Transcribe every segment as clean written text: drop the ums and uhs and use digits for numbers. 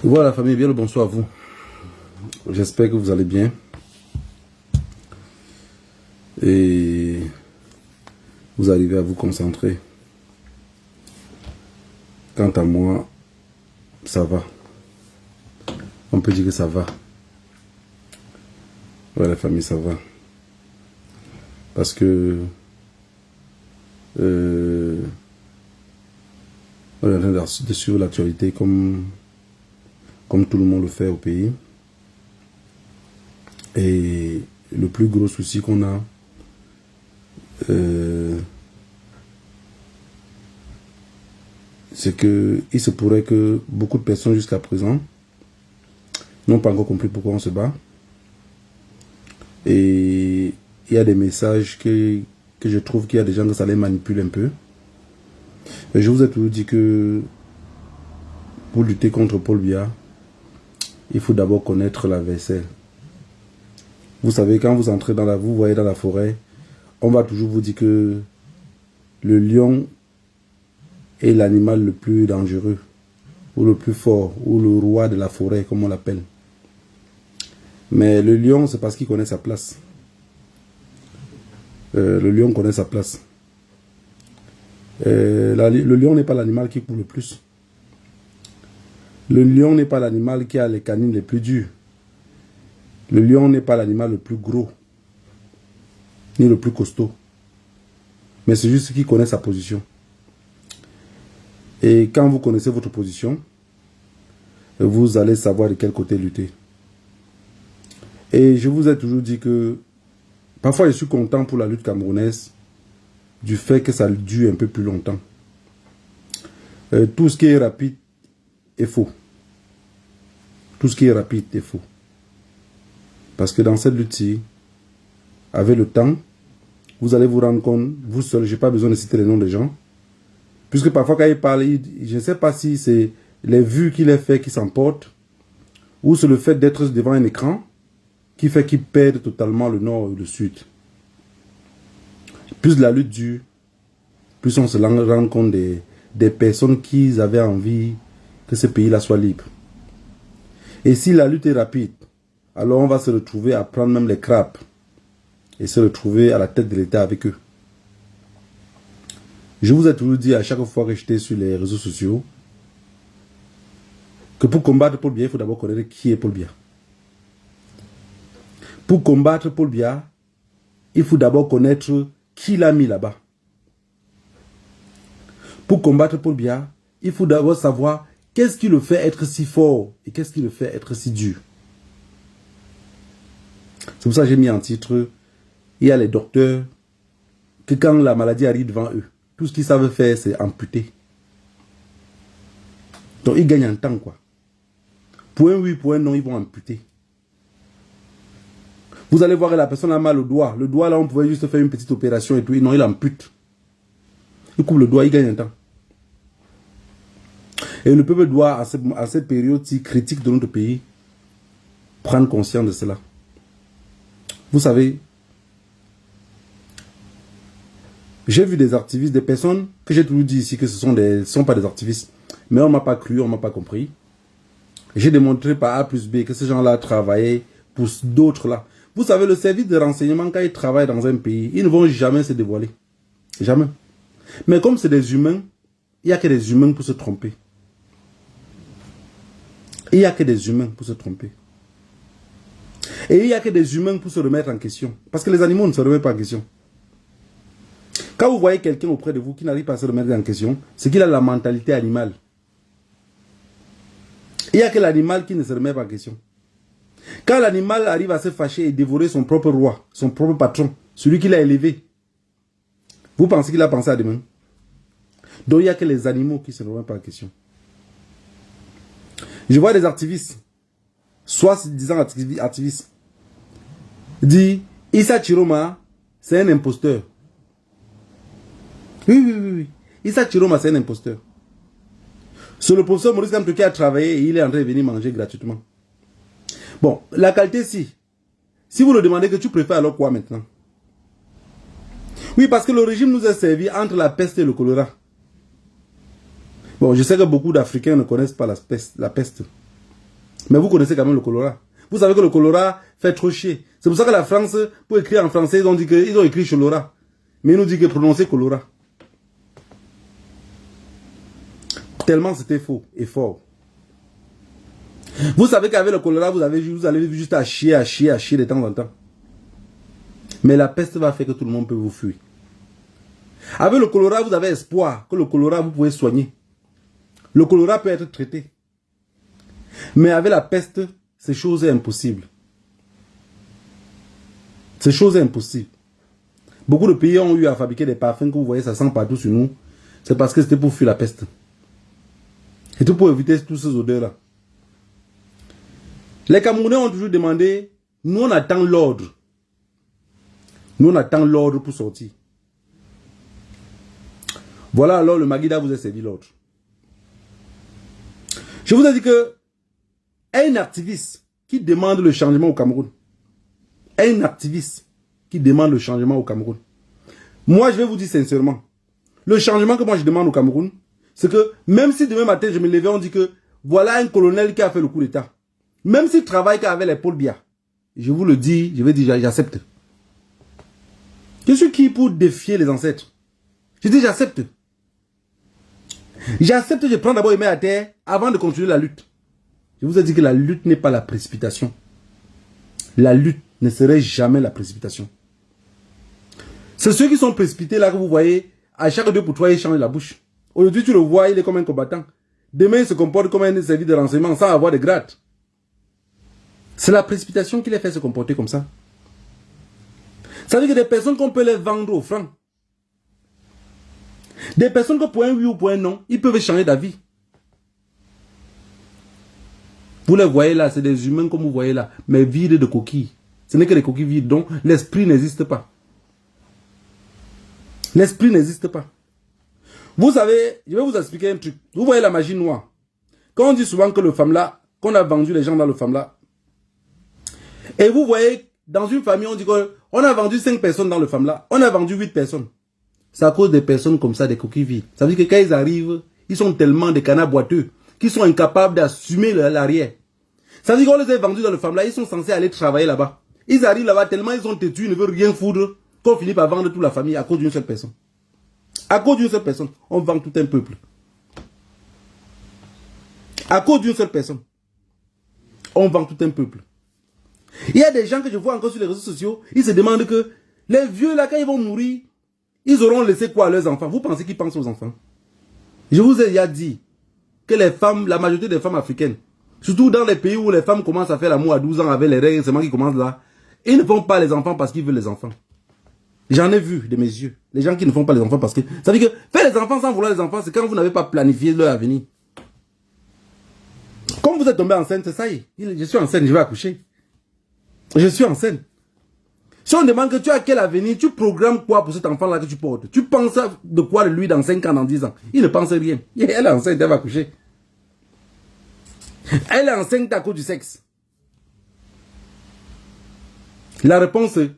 Voilà, famille, bien le bonsoir à vous. J'espère que vous allez bien. Et vous arrivez à vous concentrer. Quant à moi, ça va. On peut dire que ça va. Ouais, la famille, ça va. Parce que on est en train de suivre l'actualité comme tout le monde le fait au pays. Et le plus gros souci qu'on a, c'est que il se pourrait que beaucoup de personnes jusqu'à présent n'ont pas encore compris pourquoi on se bat. Et il y a des messages que je trouve qu'il y a des gens que ça les manipule un peu. Et je vous ai toujours dit que pour lutter contre Paul Biya, il faut d'abord connaître l'adversaire. Vous savez, quand vous entrez vous voyez dans la forêt, on va toujours vous dire que le lion est l'animal le plus dangereux, ou le plus fort, ou le roi de la forêt, comme on l'appelle. Mais le lion, c'est parce qu'il connaît sa place. Le lion connaît sa place. Le lion n'est pas l'animal qui court le plus. Le lion n'est pas l'animal qui a les canines les plus dures. Le lion n'est pas l'animal le plus gros, ni le plus costaud. Mais c'est juste qu'il connaît sa position. Et quand vous connaissez votre position, vous allez savoir de quel côté lutter. Et je vous ai toujours dit que parfois je suis content pour la lutte camerounaise du fait que ça dure un peu plus longtemps. Tout ce qui est rapide est faux. Tout ce qui est rapide est faux. Parce que dans cette lutte-ci, avec le temps, vous allez vous rendre compte, vous seul, je n'ai pas besoin de citer les noms des gens, puisque parfois quand il parle, je ne sais pas si c'est les vues qu'il a fait qui s'emportent, ou c'est le fait d'être devant un écran qui fait qu'il perd totalement le nord et le sud. Plus la lutte dure, plus on se rend compte des personnes qui avaient envie que ce pays-là soit libre. Et si la lutte est rapide, alors on va se retrouver à prendre même les crapes et se retrouver à la tête de l'État avec eux. Je vous ai toujours dit à chaque fois que j'étais sur les réseaux sociaux que pour combattre Paul Biya, il faut d'abord connaître qui est Paul Biya. Pour combattre Paul Biya, il faut d'abord connaître qui l'a mis là-bas. Pour combattre Paul Biya, il faut d'abord savoir qu'est-ce qui le fait être si fort et qu'est-ce qui le fait être si dur. C'est pour ça que j'ai mis en titre, il y a les docteurs, que quand la maladie arrive devant eux, tout ce qu'ils savent faire, c'est amputer. Donc ils gagnent en temps, quoi. Pour un oui, pour un non, ils vont amputer. Vous allez voir que la personne a mal au doigt. Le doigt, là, on pouvait juste faire une petite opération et tout. Non, il ampute. Il coupe le doigt, il gagne un temps. Et le peuple doit, à cette période si critique de notre pays, prendre conscience de cela. Vous savez, j'ai vu des activistes, des personnes que j'ai toujours dit ici que ce ne sont pas des activistes. Mais on ne m'a pas cru, on ne m'a pas compris. J'ai démontré par A plus B que ces gens-là travaillaient pour d'autres là. Vous savez, le service de renseignement, quand ils travaillent dans un pays, ils ne vont jamais se dévoiler. Jamais. Mais comme c'est des humains, il n'y a que des humains pour se tromper. Il n'y a que des humains pour se tromper. Et il n'y a que des humains pour se remettre en question. Parce que les animaux ne se remettent pas en question. Quand vous voyez quelqu'un auprès de vous qui n'arrive pas à se remettre en question, c'est qu'il a la mentalité animale. Il n'y a que l'animal qui ne se remet pas en question. Quand l'animal arrive à se fâcher et dévorer son propre roi, son propre patron, celui qui l'a élevé, vous pensez qu'il a pensé à demain? Donc il n'y a que les animaux qui ne se remettent pas en question. Je vois des activistes, soit disant activistes, dit Issa Chiroma, c'est un imposteur. Oui. Issa Chiroma, c'est un imposteur. C'est le professeur Maurice Kamto qui a travaillé et il est en train de venir manger gratuitement. Bon, la qualité, si vous le demandez, que tu préfères alors quoi maintenant? Oui, parce que le régime nous a servi entre la peste et le choléra. Bon, je sais que beaucoup d'Africains ne connaissent pas la peste. Mais vous connaissez quand même le choléra. Vous savez que le choléra fait trop chier. C'est pour ça que la France, pour écrire en français, ils ont écrit choléra. Mais ils nous disent que prononcer choléra. Tellement c'était faux et fort. Vous savez qu'avec le choléra, vous allez juste à chier de temps en temps. Mais la peste va faire que tout le monde peut vous fuir. Avec le choléra, vous avez espoir que le choléra, vous pouvez soigner. Le choléra peut être traité. Mais avec la peste, c'est chose impossible. C'est chose impossible. Beaucoup de pays ont eu à fabriquer des parfums que vous voyez, ça sent partout sur nous. C'est parce que c'était pour fuir la peste. Et tout pour éviter toutes ces odeurs-là. Les Camerounais ont toujours demandé, nous on attend l'ordre. Nous on attend l'ordre pour sortir. Voilà alors le Maguida vous a servi l'ordre. Je vous ai dit que un activiste qui demande le changement au Cameroun, un activiste qui demande le changement au Cameroun, moi je vais vous dire sincèrement, le changement que moi je demande au Cameroun, c'est que même si demain matin je me levais, on dit que voilà un colonel qui a fait le coup d'État, même s'il travaille qu'avec les Paul Biya, je vous le dis, je vais dire j'accepte. Je suis qui pour défier les ancêtres? Je dis j'accepte. J'accepte, je prends d'abord les mains à terre avant de continuer la lutte. Je vous ai dit que la lutte n'est pas la précipitation. La lutte ne serait jamais la précipitation. C'est ceux qui sont précipités là que vous voyez, à chaque 2 pour 3, ils changent la bouche. Aujourd'hui, tu le vois, il est comme un combattant. Demain, il se comporte comme un service de renseignement sans avoir de grade. C'est la précipitation qui les fait se comporter comme ça. Ça veut dire que des personnes qu'on peut les vendre au franc. Des personnes que pour un oui ou pour un non, ils peuvent changer d'avis. Vous les voyez là, c'est des humains comme vous voyez là, mais vides de coquilles. Ce n'est que des coquilles vides, donc l'esprit n'existe pas. L'esprit n'existe pas. Vous savez, je vais vous expliquer un truc. Vous voyez la magie noire. Quand on dit souvent que le FAMLA, qu'on a vendu les gens dans le FAMLA, et vous voyez, dans une famille, on dit qu'on a vendu 5 personnes dans le FAMLA, on a vendu 8 personnes. C'est à cause des personnes comme ça, des coquilles vides. Ça veut dire que quand ils arrivent, ils sont tellement des canards boiteux qu'ils sont incapables d'assumer l'arrière. Ça veut dire qu'on les a vendus dans le FAMLA, ils sont censés aller travailler là-bas. Ils arrivent là-bas tellement ils sont têtus, ils ne veulent rien foutre, qu'on finit par vendre toute la famille à cause d'une seule personne. À cause d'une seule personne, on vend tout un peuple. À cause d'une seule personne, on vend tout un peuple. Il y a des gens que je vois encore sur les réseaux sociaux, ils se demandent que les vieux là, quand ils vont mourir, ils auront laissé quoi à leurs enfants? Vous pensez qu'ils pensent aux enfants? Je vous ai déjà dit que les femmes, la majorité des femmes africaines, surtout dans les pays où les femmes commencent à faire l'amour à 12 ans avec les règles, c'est moi qui commence là, ils ne font pas les enfants parce qu'ils veulent les enfants. J'en ai vu de mes yeux. Les gens qui ne font pas les enfants parce que... Ça veut dire que faire les enfants sans vouloir les enfants, c'est quand vous n'avez pas planifié leur avenir. Comme vous êtes tombé enceinte, ça y est, je suis enceinte, je vais accoucher. Je suis enceinte. Si on demande que tu as quel avenir, tu programmes quoi pour cet enfant-là que tu portes? Tu penses de quoi de lui dans 5 ans, dans 10 ans? Il ne pense rien. Elle est enceinte, elle va accoucher. Elle est enceinte à cause du sexe. La réponse est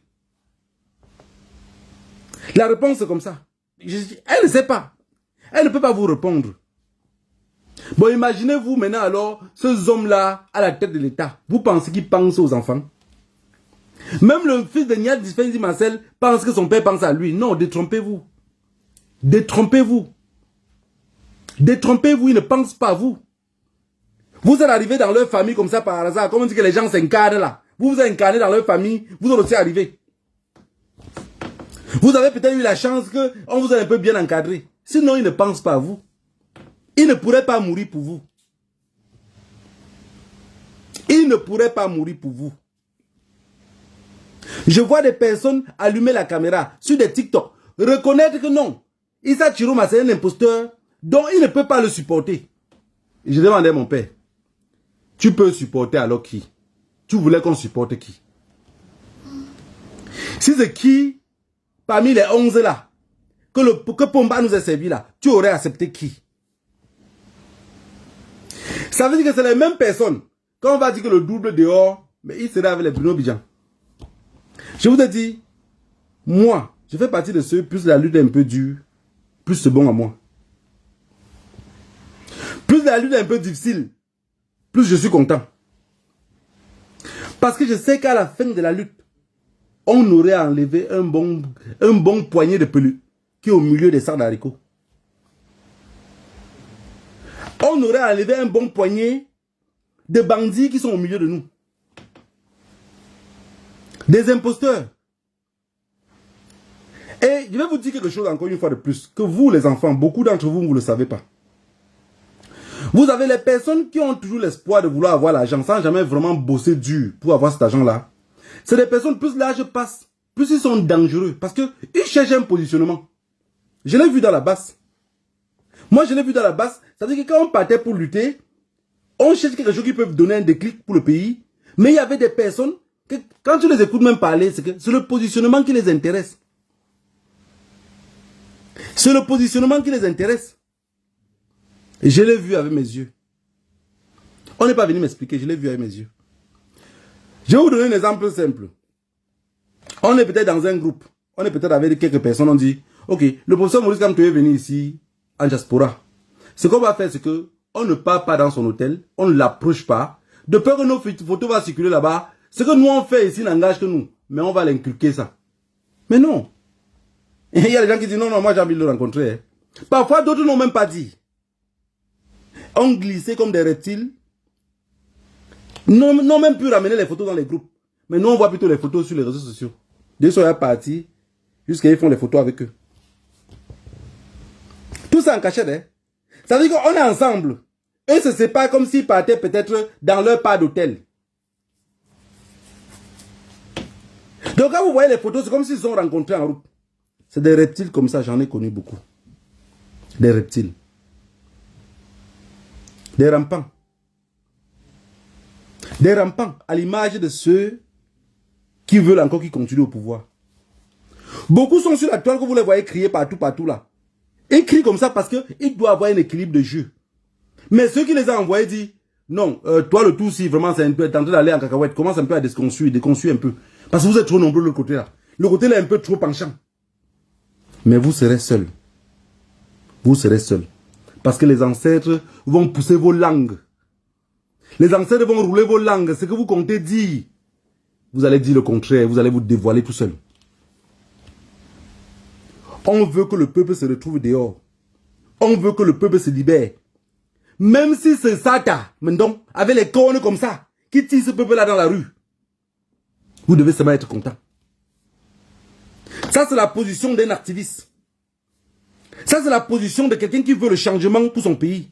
comme ça. Elle ne sait pas. Elle ne peut pas vous répondre. Bon, imaginez-vous maintenant alors, ces hommes-là à la tête de l'État. Vous pensez qu'ils pensent aux enfants? Même le fils de Niad Dispensi Marcel pense que son père pense à lui. Non, détrompez-vous. Détrompez-vous. Détrompez-vous, il ne pense pas à vous. Vous êtes arrivé dans leur famille comme ça par hasard. Comme on dit que les gens s'incarnent là. Vous vous incarnez dans leur famille, vous êtes aussi arrivé. Vous avez peut-être eu la chance qu'on vous a un peu bien encadré. Sinon, il ne pense pas à vous. Il ne pourrait pas mourir pour vous. Il ne pourrait pas mourir pour vous. Je vois des personnes allumer la caméra sur des TikTok, reconnaître que non, Issa Chiroma c'est un imposteur, donc il ne peut pas le supporter. Je demandais à mon père, tu peux supporter alors qui? Tu voulais qu'on supporte qui? Si c'est qui, parmi les 11 là, que Pomba nous a servi là, tu aurais accepté qui? Ça veut dire que c'est les mêmes personnes. Quand on va dire que le double dehors, mais il serait avec les Bruno Bidjan. Je vous ai dit, moi, je fais partie de ceux, plus la lutte est un peu dure, plus c'est bon à moi. Plus la lutte est un peu difficile, plus je suis content. Parce que je sais qu'à la fin de la lutte, on aurait enlevé un bon poignet de pelus qui est au milieu des sacs d'haricots. On aurait enlevé un bon poignet de bandits qui sont au milieu de nous. Des imposteurs. Et je vais vous dire quelque chose encore une fois de plus, que vous les enfants, beaucoup d'entre vous, vous ne le savez pas. Vous avez les personnes qui ont toujours l'espoir de vouloir avoir l'argent sans jamais vraiment bosser dur pour avoir cet argent-là. C'est des personnes, plus l'âge passe, plus ils sont dangereux parce qu'ils cherchent un positionnement. Je l'ai vu dans la basse. Moi, je l'ai vu dans la basse. C'est-à-dire que quand on partait pour lutter, on cherche quelque chose qui peut donner un déclic pour le pays. Mais il y avait des personnes que, quand tu les écoutes même parler, c'est le positionnement qui les intéresse. C'est le positionnement qui les intéresse. Et je l'ai vu avec mes yeux. On n'est pas venu m'expliquer, je l'ai vu avec mes yeux. Je vais vous donner un exemple simple. On est peut-être dans un groupe. On est peut-être avec quelques personnes. On dit, ok, le professeur Maurice Kamto est venu ici en diaspora. Ce qu'on va faire, c'est que on ne part pas dans son hôtel. On ne l'approche pas. De peur que nos photos vont circuler là-bas. Ce que nous on fait ici n'engage que nous. Mais on va l'inculquer ça. Mais non. Et il y a des gens qui disent, non, non, moi j'ai envie de le rencontrer. Hein. Parfois, d'autres n'ont même pas dit. On glissait comme des reptiles. N'ont même pu ramener les photos dans les groupes. Mais nous, on voit plutôt les photos sur les réseaux sociaux. Dès qu'ils sont partis, jusqu'à ils font les photos avec eux. Tout ça en cachette, hein. Ça veut dire qu'on est ensemble. Eux se séparent comme s'ils partaient peut-être dans leur part d'hôtel. Donc quand vous voyez les photos, c'est comme s'ils se sont rencontrés en route. C'est des reptiles comme ça, j'en ai connu beaucoup. Des reptiles. Des rampants. Des rampants à l'image de ceux qui veulent encore qu'ils continuent au pouvoir. Beaucoup sont sur la toile que vous les voyez crier partout là. Ils crient comme ça parce qu'il doit avoir un équilibre de jeu. Mais ceux qui les ont envoyés disent, non, toi le tout, si vraiment c'est un peu en train d'aller en cacahuète, commence un peu à déconstruire un peu. Parce que vous êtes trop nombreux de l'autre côté là. Le côté là est un peu trop penchant. Mais vous serez seuls. Vous serez seuls. Parce que les ancêtres vont pousser vos langues. Les ancêtres vont rouler vos langues. Ce que vous comptez dire, vous allez dire le contraire. Vous allez vous dévoiler tout seul. On veut que le peuple se retrouve dehors. On veut que le peuple se libère. Même si c'est Sata, maintenant, avec les cornes comme ça, qui tire ce peuple-là dans la rue, vous devez seulement être content. Ça, c'est la position d'un activiste. Ça, c'est la position de quelqu'un qui veut le changement pour son pays.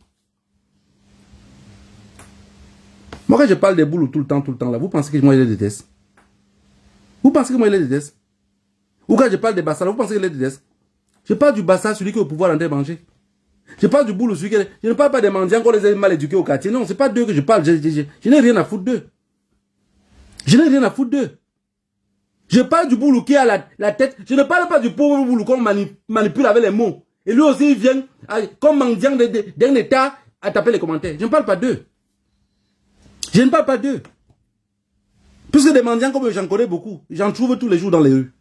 Moi, quand je parle des boules tout le temps, là, vous pensez que moi, je les déteste? Vous pensez que moi, je les déteste? Ou quand je parle des bassas, vous pensez que je les déteste? Je parle du bassa, celui qui est au pouvoir en train de manger. Je parle du boulot, celui qui est... Je ne parle pas des mendiants qu'on les a mal éduqués au quartier. Non, ce n'est pas d'eux que je parle. Je n'ai rien à foutre d'eux. Je n'ai rien à foutre d'eux. Je parle du boulot qui a la tête. Je ne parle pas du pauvre boulot qu'on manipule avec les mots. Et lui aussi, il vient comme mendiant d'un état à taper les commentaires. Je ne parle pas d'eux. Je ne parle pas d'eux. Puisque des mendiants comme j'en connais beaucoup. J'en trouve tous les jours dans les rues.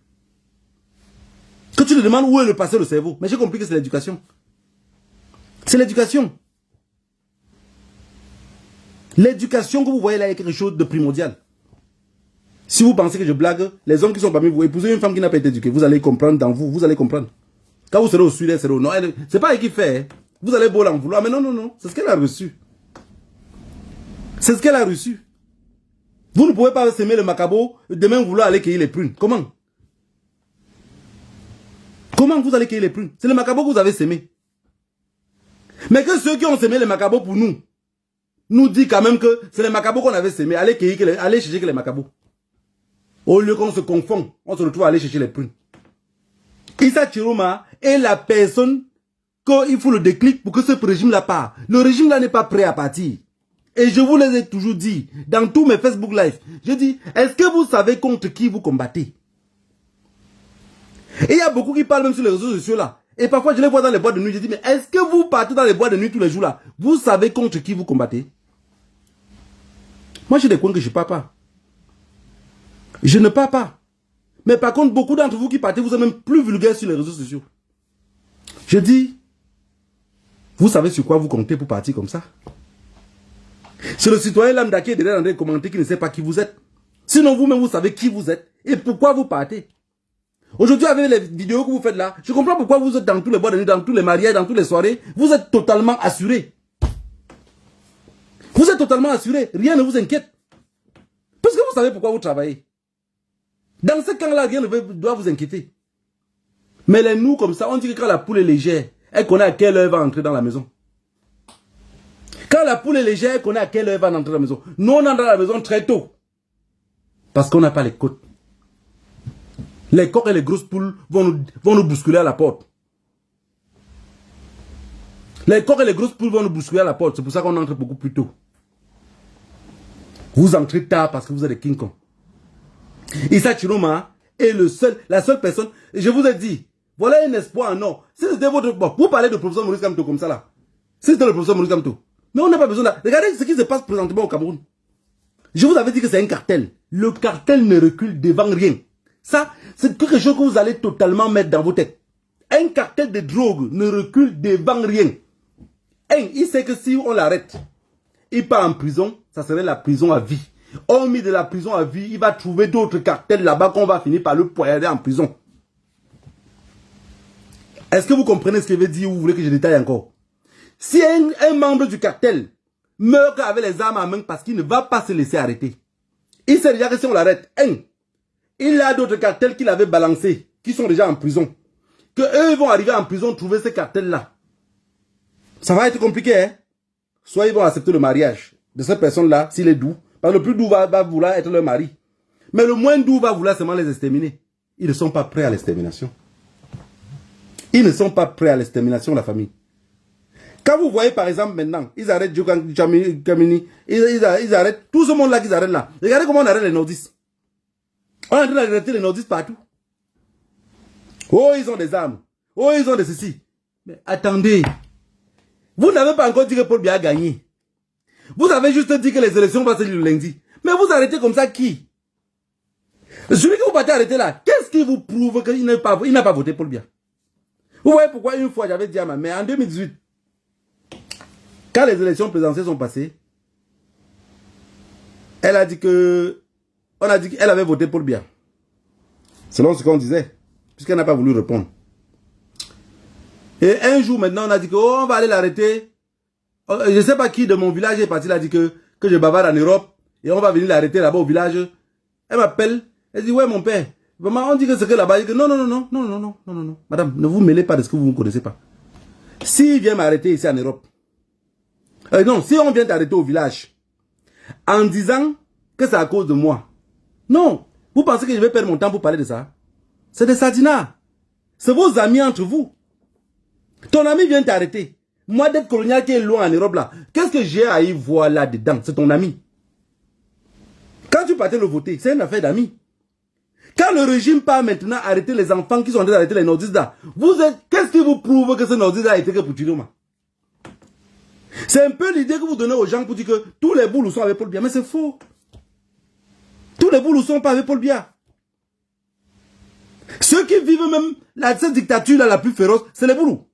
Que tu te demandes où est le passé le cerveau. Mais j'ai compris que c'est l'éducation. C'est l'éducation. L'éducation que vous voyez là est quelque chose de primordial. Si vous pensez que je blague, les hommes qui sont parmi vous, épousez une femme qui n'a pas été éduquée, vous allez comprendre dans vous, vous allez comprendre. Quand vous serez au sud, elle sera au nord. C'est pas elle qui fait. Hein. Vous allez beau l'en vouloir, mais non, non, non. C'est ce qu'elle a reçu. C'est ce qu'elle a reçu. Vous ne pouvez pas s'aimer le macabo, demain vouloir aller cueillir les prunes. Comment? Comment vous allez cueillir les prunes? C'est le macabo que vous avez sémé. Mais que ceux qui ont sémé les macabos pour nous disent quand même que c'est les macabos qu'on avait sémé. Allez chercher les macabos. Au lieu qu'on se confond, on se retrouve à aller chercher les prunes. Issa Chiroma est la personne qu'il faut le déclic pour que ce régime-là part. Le régime-là n'est pas prêt à partir. Et je vous les ai toujours dit, dans tous mes Facebook Live, je dis, est-ce que vous savez contre qui vous combattez? Et il y a beaucoup qui parlent même sur les réseaux sociaux là. Et parfois je les vois dans les boîtes de nuit, je dis, mais est-ce que vous partez dans les boîtes de nuit tous les jours là? Vous savez contre qui vous combattez? Moi j'ai des coins que je ne parle pas. Je ne parle pas. Mais par contre, beaucoup d'entre vous qui partez, vous êtes même plus vulgaires sur les réseaux sociaux. Je dis, vous savez sur quoi vous comptez pour partir comme ça? C'est le citoyen lambda qui est derrière dans les commentaires qui ne sait pas qui vous êtes. Sinon, vous-même, vous savez qui vous êtes et pourquoi vous partez. Aujourd'hui, avec les vidéos que vous faites là, je comprends pourquoi vous êtes dans tous les bois de nuit, dans tous les mariages, dans toutes les soirées. Vous êtes totalement assuré. Vous êtes totalement assuré. Rien ne vous inquiète. Parce que vous savez pourquoi vous travaillez. Dans ce camp-là, rien ne doit vous inquiéter. Mais les nous, comme ça, on dit que quand la poule est légère, elle connaît à quelle heure elle va entrer dans la maison. Quand la poule est légère, elle connaît à quelle heure elle va entrer dans la maison. Nous, on entre dans la maison très tôt. Parce qu'on n'a pas les côtes. Les coqs et les grosses poules vont nous bousculer à la porte. Les coqs et les grosses poules vont nous bousculer à la porte. C'est pour ça qu'on entre beaucoup plus tôt. Vous entrez tard parce que vous êtes des King Kong. Issa Chiroma est la seule personne. Je vous ai dit, voilà un espoir en or. Si c'était votre... Bon, vous parlez de professeur Maurice Kamto comme ça là. Si c'était le professeur Maurice Kamto. Mais on n'a pas besoin de... Regardez ce qui se passe présentement au Cameroun. Je vous avais dit que c'est un cartel. Le cartel ne recule devant rien. Ça, c'est quelque chose que vous allez totalement mettre dans vos têtes. Un cartel de drogue ne recule devant rien. Il sait que si on l'arrête, il part en prison, ça serait la prison à vie. Hormis de la prison à vie, il va trouver d'autres cartels là-bas qu'on va finir par le poignarder en prison. Est-ce que vous comprenez ce que je veux dire ou vous voulez que je détaille encore? Si un membre du cartel meurt avec les armes à main parce qu'il ne va pas se laisser arrêter, il sait déjà que si on l'arrête, il a d'autres cartels qu'il avait balancés, qui sont déjà en prison. Que eux vont arriver en prison, trouver ces cartels-là. Ça va être compliqué, hein? Soit ils vont accepter le mariage de cette personne-là, s'il est doux. Parce que le plus doux va vouloir être leur mari. Mais le moins doux va vouloir seulement les exterminer. Ils ne sont pas prêts à l'extermination. Ils ne sont pas prêts à l'extermination, la famille. Quand vous voyez par exemple maintenant, ils arrêtent Kamini, ils arrêtent tout ce monde-là qu'ils arrêtent là. Regardez comment on arrête les nordistes. On est en train d'arrêter les nordistes partout. Oh, ils ont des armes. Oh, ils ont des ceci. Mais attendez. Vous n'avez pas encore dit que Paul Biya a gagné. Vous avez juste dit que les élections vont se le lundi. Mais vous arrêtez comme ça qui? Celui que vous partez arrêter là, qu'est-ce qui vous prouve qu'il n'a pas voté Paul Biya? Vous voyez pourquoi une fois j'avais dit à ma mère, en 2018, quand les élections présidentielles sont passées, elle a dit que... On a dit qu'elle avait voté Paul Biya. Selon ce qu'on disait. Puisqu'elle n'a pas voulu répondre. Et un jour maintenant, on a dit que on va aller l'arrêter. Je ne sais pas qui de mon village est parti, il a dit que je bavarde en Europe. Et on va venir l'arrêter là-bas au village. Elle m'appelle. Elle dit, ouais mon père. Vraiment, on dit que c'est que là-bas. Je dis que non. Madame, ne vous mêlez pas de ce que vous ne connaissez pas. S'il vient m'arrêter ici en Europe. Non, si on vient t'arrêter au village. En disant que c'est à cause de moi. Non. Vous pensez que je vais perdre mon temps pour parler de ça? C'est des sardinats. C'est vos amis entre vous. Ton ami vient t'arrêter. Moi, d'être colonial qui est loin en Europe là, qu'est-ce que j'ai à y voir là-dedans? C'est ton ami. Quand tu partais le voter, c'est une affaire d'amis. Quand le régime part maintenant arrêter les enfants qui sont en train d'arrêter les nordistes là, qu'est-ce qui vous prouve que ce nordiste a été que pour Chiroma? C'est un peu l'idée que vous donnez aux gens pour dire que tous les boulous sont avec Paul Biya, mais c'est faux. Tous les boulous sont pas avec Paul Biya. Ceux qui vivent même cette dictature là la plus féroce, c'est les boulous.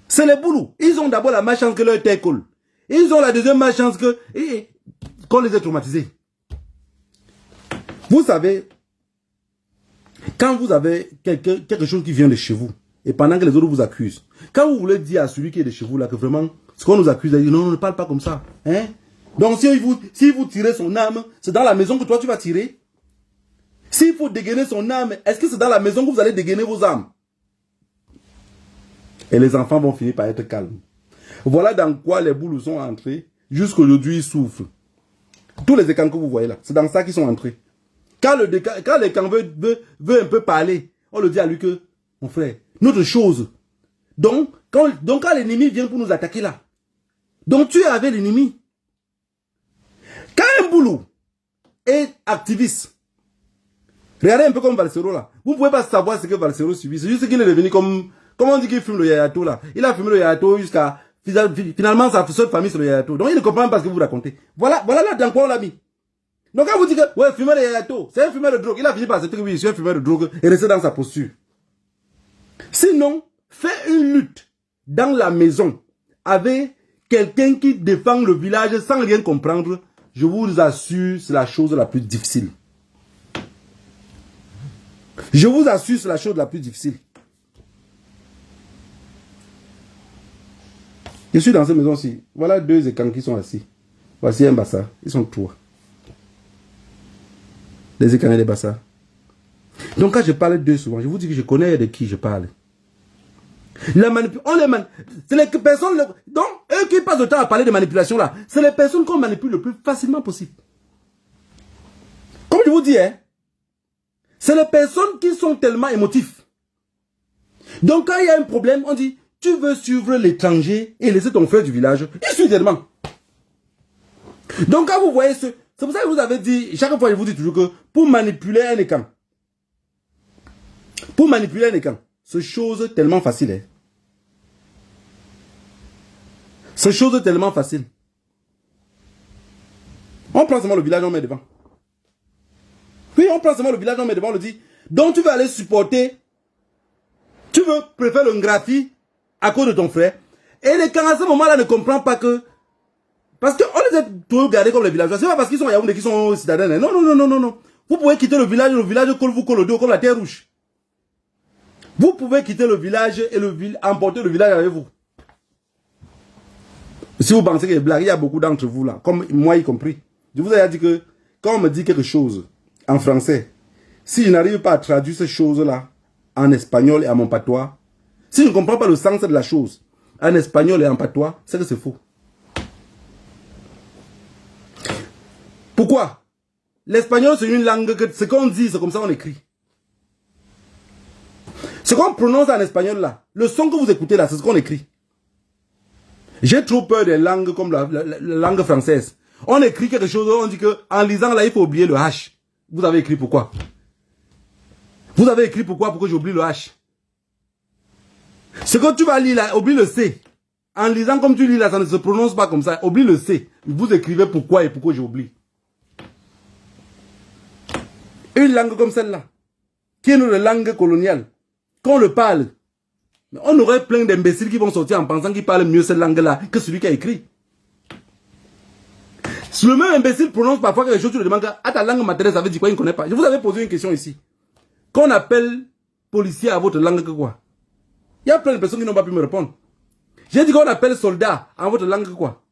C'est les boulous. Ils ont d'abord la malchance que leur terre colle. Ils ont la deuxième malchance qu'on les ait traumatisés. Vous savez, quand vous avez quelque chose qui vient de chez vous, et pendant que les autres vous accusent, quand vous voulez dire à celui qui est de chez vous là que vraiment, ce qu'on nous accuse, il dit non, ne parle pas comme ça. Hein? Donc si vous tirez son âme, c'est dans la maison que toi tu vas tirer. S'il faut dégainer son âme, est-ce que c'est dans la maison que vous allez dégainer vos âmes? Et les enfants vont finir par être calmes. Voilà dans quoi les boulous sont entrés. Jusqu'aujourd'hui, ils souffrent. Tous les écans que vous voyez là, c'est dans ça qu'ils sont entrés. Quand l'écan veut un peu parler, on le dit à lui que, mon frère, notre chose. Donc quand l'ennemi vient pour nous attaquer là, donc tu es avec l'ennemi. Quand un boulot est activiste, regardez un peu comme Valsero là. Vous ne pouvez pas savoir ce que Valsero subit. C'est juste qu'il est devenu comme on dit qu'il fume le yayato là. Il a fumé le yayato jusqu'à... Finalement, sa seule famille c'est le yayato. Donc il ne comprend pas ce que vous racontez. Voilà là dans quoi on l'a mis. Donc quand vous dites que, ouais, fumer le yayato, c'est un fumeur de drogue. Il a fini par accepter que oui, je suis un fumeur de drogue et rester dans sa posture. Sinon, fais une lutte dans la maison avec quelqu'un qui défend le village sans rien comprendre. je vous assure, c'est la chose la plus difficile. Je vous assure, c'est la chose la plus difficile. Je suis dans cette maison-ci. Voilà 2 écans qui sont assis. Voici un bassa. Ils sont 3. Des écans et des bassas. Donc quand je parle d'eux souvent, je vous dis que je connais de qui je parle. La c'est les personnes... Donc, eux qui passent le temps à parler de manipulation là, c'est les personnes qu'on manipule le plus facilement possible. Comme je vous dis, hein, c'est les personnes qui sont tellement émotives. Donc quand il y a un problème, on dit, tu veux suivre l'étranger et laisser ton frère du village. Il suit tellement. Donc quand vous voyez c'est pour ça que vous avez dit, chaque fois je vous dis toujours que pour manipuler un écran, c'est chose tellement facile. Hein. C'est chose tellement facile. On prend seulement le village, on met devant. Oui, on prend seulement le village, on met devant, on le dit. Donc tu vas aller supporter, tu veux préférer le graphie à cause de ton frère. Et les camps à ce moment-là ne comprennent pas que... Parce qu'on les a tous regardés comme les villageois. C'est pas parce qu'ils sont Yaoundé qu'ils sont citadins. Non, non, non, non, non, non. Vous pouvez quitter le village vous colle au dos comme la terre rouge. Vous pouvez quitter le village et emporter le village avec vous. Si vous pensez que les blagues, il y a beaucoup d'entre vous là, comme moi y compris. Je vous ai dit que quand on me dit quelque chose en français, si je n'arrive pas à traduire ces choses-là en espagnol et à mon patois, si je ne comprends pas le sens de la chose en espagnol et en patois, c'est que c'est faux. Pourquoi? L'espagnol, c'est une langue que ce qu'on dit, c'est comme ça on écrit. Ce qu'on prononce en espagnol là, le son que vous écoutez là, c'est ce qu'on écrit. J'ai trop peur des langues comme la langue française. On écrit quelque chose, on dit que en lisant là, il faut oublier le H. Vous avez écrit pourquoi? Vous avez écrit pourquoi? Pourquoi j'oublie le H? Ce que tu vas lire là, oublie le C. En lisant comme tu lis là, ça ne se prononce pas comme ça. Oublie le C. Vous écrivez pourquoi et pourquoi j'oublie. Une langue comme celle-là, qui est une langue coloniale, qu'on le parle, on aurait plein d'imbéciles qui vont sortir en pensant qu'ils parlent mieux cette langue-là que celui qui a écrit. Si le même imbécile prononce parfois quelque chose, tu le demandes, à ta langue maternelle, ça veut dire quoi, il ne connaît pas. Je vous avais posé une question ici. Qu'on appelle policier à votre langue que quoi? Il y a plein de personnes qui n'ont pas pu me répondre. J'ai dit qu'on appelle soldat en votre langue que quoi?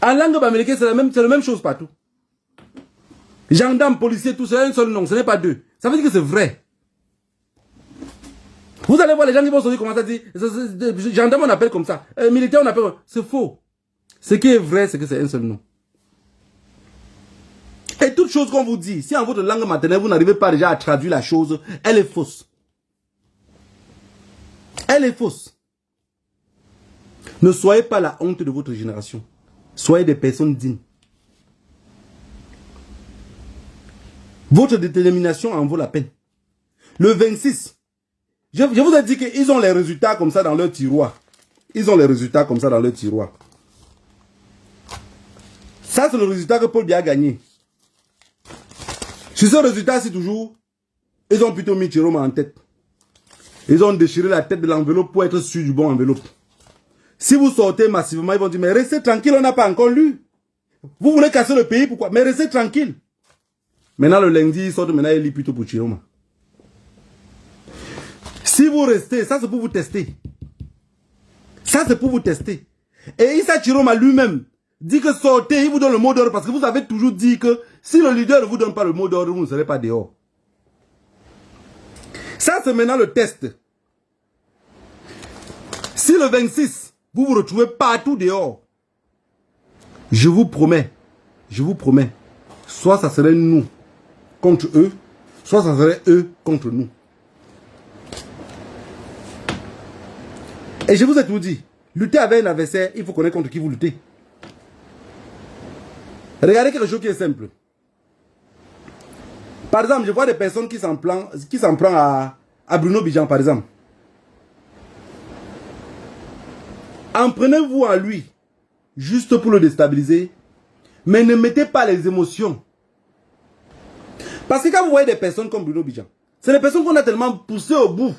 En langue américaine, c'est la même chose partout. Gendarme, policier, tout ça, un seul nom, ce n'est pas 2. Ça veut dire que c'est vrai. Vous allez voir les gens qui vont sortir commencer à dire, gendarme on appelle comme ça, militaire on appelle comme ça. C'est faux. Ce qui est vrai, c'est que c'est un seul nom. Et toute chose qu'on vous dit, si en votre langue maternelle, vous n'arrivez pas déjà à traduire la chose, elle est fausse. Elle est fausse. Ne soyez pas la honte de votre génération. Soyez des personnes dignes. Votre détermination en vaut la peine. Le 26, je vous ai dit qu'ils ont les résultats comme ça dans leur tiroir. Ils ont les résultats comme ça dans leur tiroir. Ça, c'est le résultat que Paul Biya a gagné. Sur ce résultat-ci, toujours, ils ont plutôt mis Chiroma en tête. Ils ont déchiré la tête de l'enveloppe pour être sûr du bon enveloppe. Si vous sortez massivement, ils vont dire, mais restez tranquille, on n'a pas encore lu. Vous voulez casser le pays, pourquoi? Mais restez tranquille. Maintenant, le lundi, ils sortent, maintenant, ils lisent plutôt pour Chiroma. Si vous restez, ça c'est pour vous tester. Ça c'est pour vous tester. Et Issa Chiroma lui-même dit que sortez, il vous donne le mot d'ordre parce que vous avez toujours dit que si le leader ne vous donne pas le mot d'ordre, vous ne serez pas dehors. Ça c'est maintenant le test. Si le 26, vous vous retrouvez partout dehors, je vous promets, soit ça serait nous contre eux, soit ça serait eux contre nous. Et je vous ai tout dit, lutter avec un adversaire, il faut connaître contre qui vous luttez. Regardez quelque chose qui est simple. Par exemple, je vois des personnes qui s'en prennent à Bruno Bijan, par exemple. En prenez-vous à lui, juste pour le déstabiliser, mais ne mettez pas les émotions. Parce que quand vous voyez des personnes comme Bruno Bijan, c'est des personnes qu'on a tellement poussées au bout.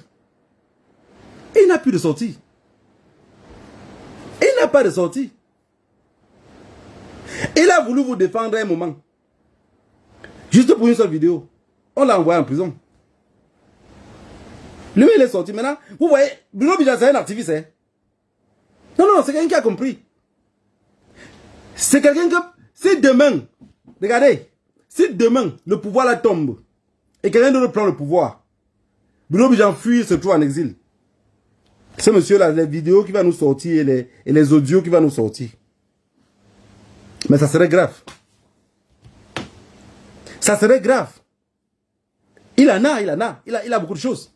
Il n'a plus de sortie. Il n'a pas de sortie. Il a voulu vous défendre un moment. Juste pour une seule vidéo. On l'a envoyé en prison. Lui, il est sorti. Maintenant, vous voyez, Bruno Bidjan, c'est un activiste. Hein? Non, c'est quelqu'un qui a compris. C'est quelqu'un que, si demain, regardez, si demain, le pouvoir là tombe, et quelqu'un d'autre prend le pouvoir, Bruno Bidjan fuit, se trouve en exil. Ce monsieur-là, les vidéos qui va nous sortir et les audios qui va nous sortir. Mais ça serait grave. Ça serait grave. Il a beaucoup de choses.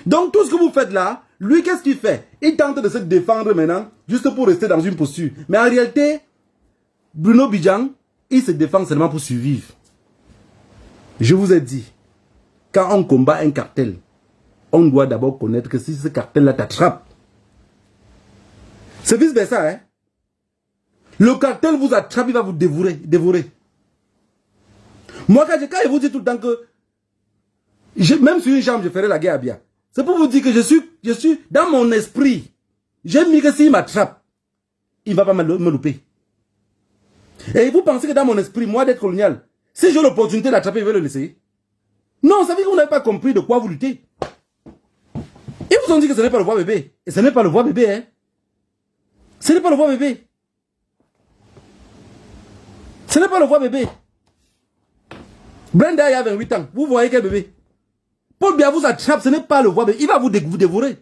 Donc tout ce que vous faites là, lui qu'est-ce qu'il fait? Il tente de se défendre maintenant, juste pour rester dans une posture. Mais en réalité, Bruno Bidjan, il se défend seulement pour survivre. Je vous ai dit, quand on combat un cartel, on doit d'abord connaître que si ce cartel-là t'attrape, c'est vice-versa, hein? Le cartel vous attrape, il va vous dévorer. Moi, quand je vous dis tout le temps que, même sur une jambe, je ferai la guerre à Bia. C'est pour vous dire que je suis dans mon esprit. J'ai mis que s'il m'attrape, il ne va pas me louper. Et vous pensez que dans mon esprit, moi d'être colonial, si j'ai l'opportunité d'attraper, je vais le laisser? Non, ça veut dire que vous n'avez pas compris de quoi vous luttez. Ils vous ont dit que ce n'est pas le voix bébé. Et ce n'est pas le voix bébé, hein. Ce n'est pas le voix bébé. Ce n'est pas le voix bébé. Brenda, il y a 28 ans. Vous voyez quel bébé? Paul Biya vous attrape, ce n'est pas le voix bébé. Il va vous dévorer.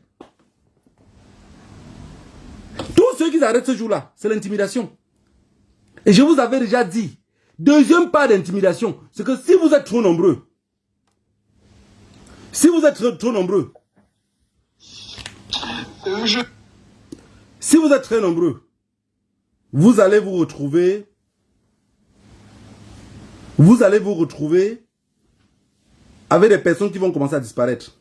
Tous ceux qui arrêtent ce jour-là, c'est l'intimidation. Et je vous avais déjà dit, deuxième part d'intimidation, c'est que si vous êtes trop nombreux, si vous êtes très nombreux, vous allez vous retrouver avec des personnes qui vont commencer à disparaître.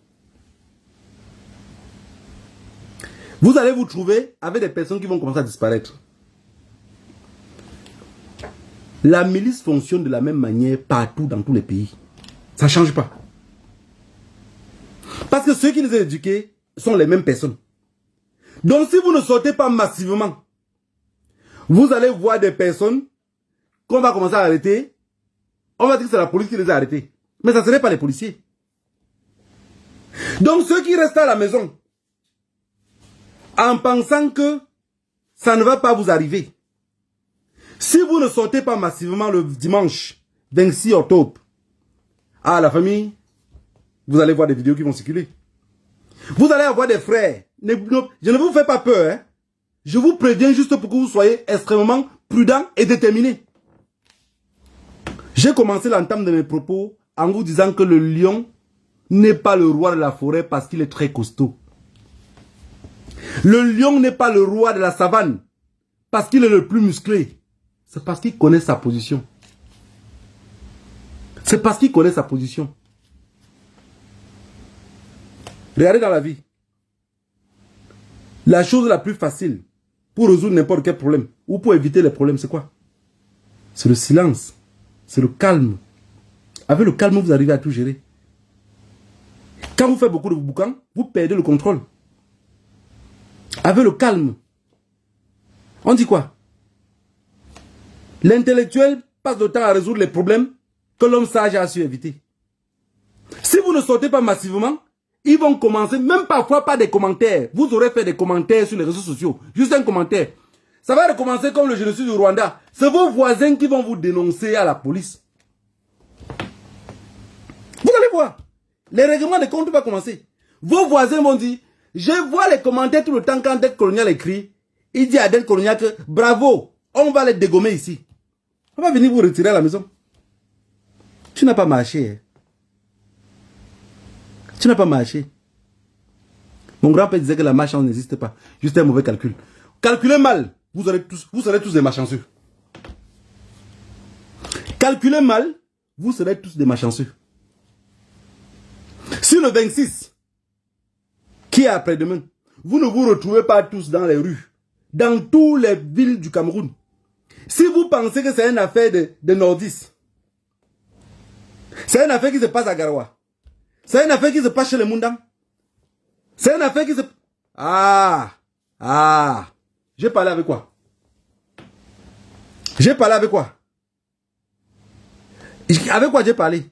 Vous allez vous trouver avec des personnes qui vont commencer à disparaître. La milice fonctionne de la même manière partout dans tous les pays. Ça ne change pas. Parce que ceux qui les ont éduqués sont les mêmes personnes. Donc si vous ne sortez pas massivement, vous allez voir des personnes qu'on va commencer à arrêter. On va dire que c'est la police qui les a arrêtés. Mais ça ne serait pas les policiers. Donc ceux qui restent à la maison, en pensant que ça ne va pas vous arriver, si vous ne sortez pas massivement le dimanche 26 octobre, à la famille, vous allez voir des vidéos qui vont circuler. Vous allez avoir des frères. Je ne vous fais pas peur. Hein? Je vous préviens juste pour que vous soyez extrêmement prudents et déterminés. J'ai commencé l'entame de mes propos en vous disant que le lion n'est pas le roi de la forêt parce qu'il est très costaud. Le lion n'est pas le roi de la savane parce qu'il est le plus musclé. C'est parce qu'il connaît sa position. C'est parce qu'il connaît sa position. Regardez dans la vie. La chose la plus facile pour résoudre n'importe quel problème ou pour éviter les problèmes, c'est quoi? C'est le silence. C'est le calme. Avec le calme, vous arrivez à tout gérer. Quand vous faites beaucoup de boucan, vous perdez le contrôle. Avec le calme. On dit quoi? L'intellectuel passe le temps à résoudre les problèmes que l'homme sage a su éviter. Si vous ne sortez pas massivement, ils vont commencer, même parfois par des commentaires. Vous aurez fait des commentaires sur les réseaux sociaux. Juste un commentaire. Ça va recommencer comme le génocide du Rwanda. C'est vos voisins qui vont vous dénoncer à la police. Vous allez voir. Les règlements de compte vont commencer. Vos voisins vont dire, je vois les commentaires tout le temps quand Dette Colonial écrit. Il dit à Dette Colonial que bravo, on va les dégommer ici. On va venir vous retirer à la maison. Tu n'as pas marché. Hein. Tu n'as pas marché. Mon grand-père disait que la malchance n'existe pas. Juste un mauvais calcul. Calculez mal. Vous serez tous des malchanceux. Calculez mal, vous serez tous des malchanceux. Si le 26, qui est après-demain, vous ne vous retrouvez pas tous dans les rues, dans toutes les villes du Cameroun, si vous pensez que c'est une affaire de nordistes, c'est une affaire qui se passe à Garoua, c'est une affaire qui se passe chez les Moundang, c'est une affaire qui se... J'ai parlé avec quoi? J'ai parlé avec quoi? Avec quoi j'ai parlé?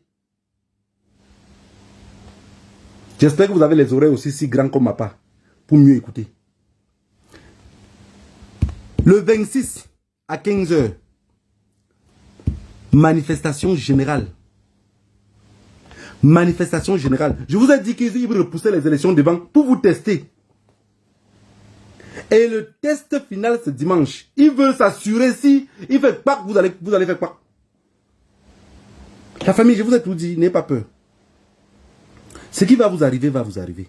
J'espère que vous avez les oreilles aussi si grandes comme ma part pour mieux écouter. Le 26 à 15 h, manifestation générale. Manifestation générale. Je vous ai dit qu'ils vont repousser les élections devant pour vous tester. Et le test final ce dimanche. Ils veulent s'assurer si il fait pas que vous allez faire quoi. La famille, je vous ai tout dit, n'ayez pas peur. Ce qui va vous arriver, va vous arriver.